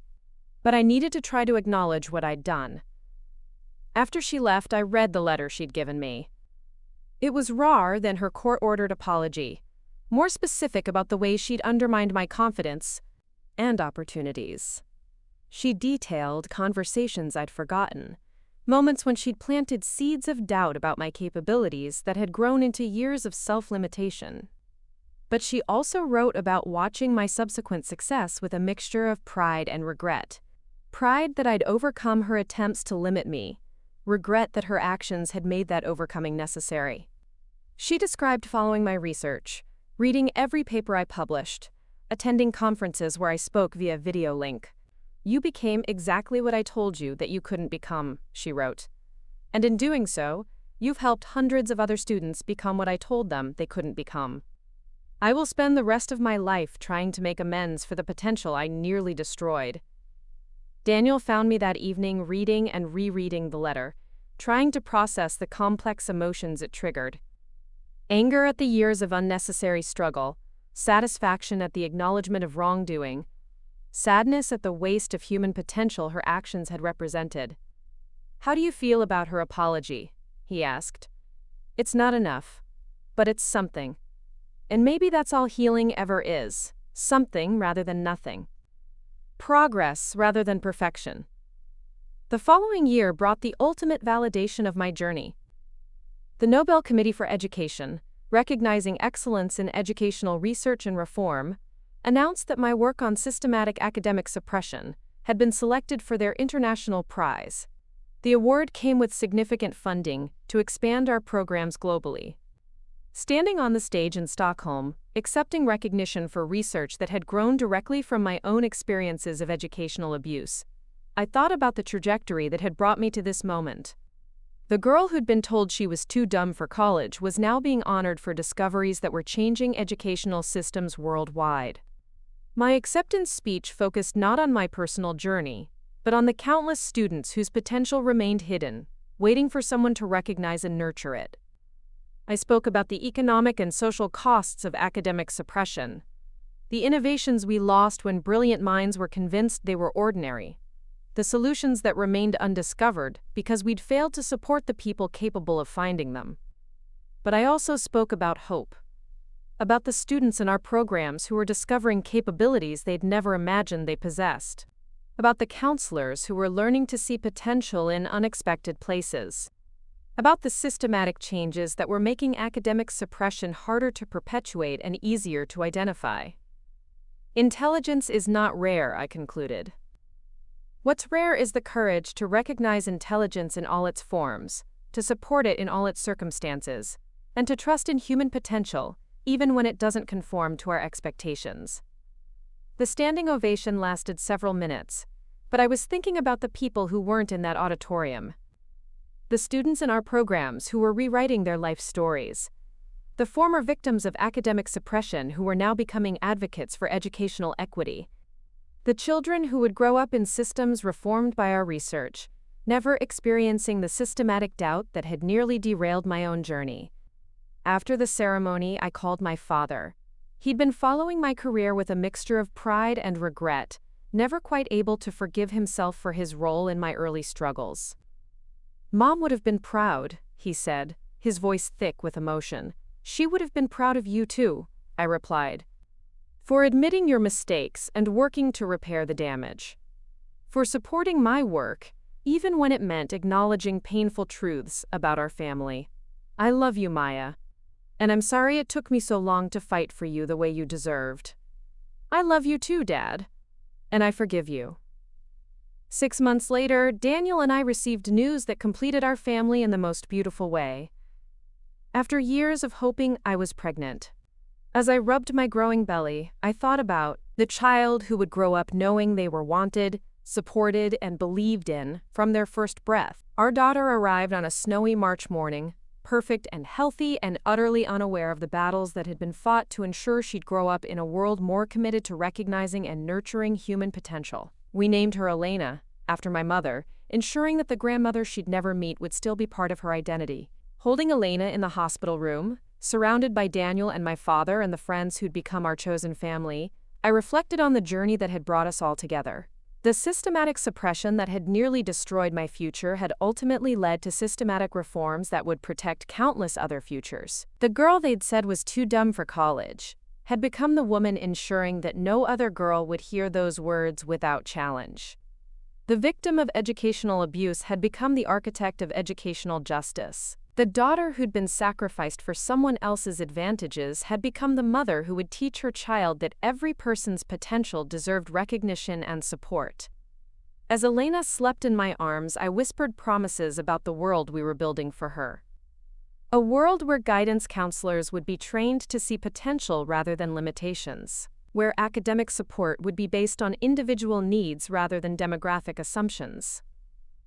But I needed to try to acknowledge what I'd done." After she left, I read the letter she'd given me. It was rawer than her court-ordered apology, more specific about the way she'd undermined my confidence and opportunities. She detailed conversations I'd forgotten, moments when she'd planted seeds of doubt about my capabilities that had grown into years of self-limitation. But she also wrote about watching my subsequent success with a mixture of pride and regret. Pride that I'd overcome her attempts to limit me, regret that her actions had made that overcoming necessary. She described following my research, reading every paper I published, attending conferences where I spoke via video link. "You became exactly what I told you that you couldn't become," she wrote. "And in doing so, you've helped hundreds of other students become what I told them they couldn't become. I will spend the rest of my life trying to make amends for the potential I nearly destroyed." Daniel found me that evening reading and rereading the letter, trying to process the complex emotions it triggered. Anger at the years of unnecessary struggle, satisfaction at the acknowledgement of wrongdoing, sadness at the waste of human potential her actions had represented. "How do you feel about her apology?" he asked. "It's not enough, but it's something. And maybe that's all healing ever is, something rather than nothing. Progress rather than perfection." The following year brought the ultimate validation of my journey. The Nobel Committee for Education, recognizing excellence in educational research and reform, announced that my work on systematic academic suppression had been selected for their international prize. The award came with significant funding to expand our programs globally. Standing on the stage in Stockholm, accepting recognition for research that had grown directly from my own experiences of educational abuse, I thought about the trajectory that had brought me to this moment. The girl who'd been told she was too dumb for college was now being honored for discoveries that were changing educational systems worldwide. My acceptance speech focused not on my personal journey, but on the countless students whose potential remained hidden, waiting for someone to recognize and nurture it. I spoke about the economic and social costs of academic suppression, the innovations we lost when brilliant minds were convinced they were ordinary, the solutions that remained undiscovered because we'd failed to support the people capable of finding them. But I also spoke about hope, about the students in our programs who were discovering capabilities they'd never imagined they possessed, about the counselors who were learning to see potential in unexpected places, about the systematic changes that were making academic suppression harder to perpetuate and easier to identify. Intelligence is not rare, I concluded. What's rare is the courage to recognize intelligence in all its forms, to support it in all its circumstances, and to trust in human potential, even when it doesn't conform to our expectations. The standing ovation lasted several minutes, but I was thinking about the people who weren't in that auditorium. The students in our programs who were rewriting their life stories. The former victims of academic suppression who were now becoming advocates for educational equity. The children who would grow up in systems reformed by our research, never experiencing the systematic doubt that had nearly derailed my own journey. After the ceremony, I called my father. He'd been following my career with a mixture of pride and regret, never quite able to forgive himself for his role in my early struggles. "Mom would have been proud," he said, his voice thick with emotion. "She would have been proud of you too," I replied. "For admitting your mistakes and working to repair the damage. For supporting my work, even when it meant acknowledging painful truths about our family. I love you, Maya. And I'm sorry it took me so long to fight for you the way you deserved. I love you too, Dad. And I forgive you." 6 months later, Daniel and I received news that completed our family in the most beautiful way. After years of hoping, I was pregnant. As I rubbed my growing belly, I thought about the child who would grow up knowing they were wanted, supported, and believed in from their first breath. Our daughter arrived on a snowy March morning, perfect and healthy and utterly unaware of the battles that had been fought to ensure she'd grow up in a world more committed to recognizing and nurturing human potential. We named her Elena, after my mother, ensuring that the grandmother she'd never meet would still be part of her identity. Holding Elena in the hospital room, surrounded by Daniel and my father and the friends who'd become our chosen family, I reflected on the journey that had brought us all together. The systematic suppression that had nearly destroyed my future had ultimately led to systematic reforms that would protect countless other futures. The girl they'd said was too dumb for college had become the woman ensuring that no other girl would hear those words without challenge. The victim of educational abuse had become the architect of educational justice. The daughter who'd been sacrificed for someone else's advantages had become the mother who would teach her child that every person's potential deserved recognition and support. As Elena slept in my arms, I whispered promises about the world we were building for her. A world where guidance counselors would be trained to see potential rather than limitations, where academic support would be based on individual needs rather than demographic assumptions,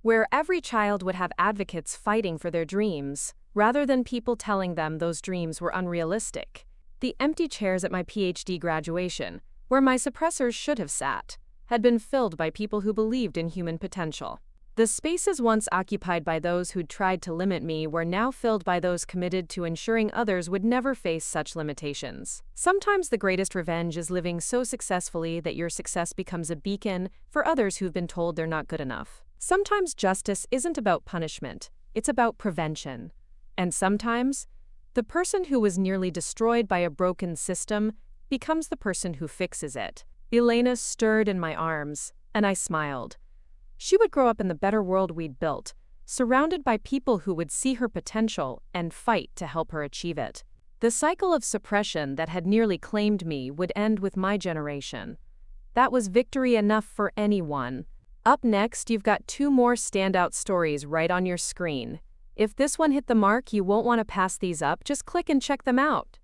where every child would have advocates fighting for their dreams rather than people telling them those dreams were unrealistic. The empty chairs at my PhD graduation, where my suppressors should have sat, had been filled by people who believed in human potential. The spaces once occupied by those who'd tried to limit me were now filled by those committed to ensuring others would never face such limitations. Sometimes the greatest revenge is living so successfully that your success becomes a beacon for others who've been told they're not good enough. Sometimes justice isn't about punishment, it's about prevention. And sometimes, the person who was nearly destroyed by a broken system becomes the person who fixes it. Elena stirred in my arms, and I smiled. She would grow up in the better world we'd built, surrounded by people who would see her potential and fight to help her achieve it. The cycle of suppression that had nearly claimed me would end with my generation. That was victory enough for anyone. Up next, you've got 2 more standout stories right on your screen. If this one hit the mark, you won't want to pass these up, just click and check them out.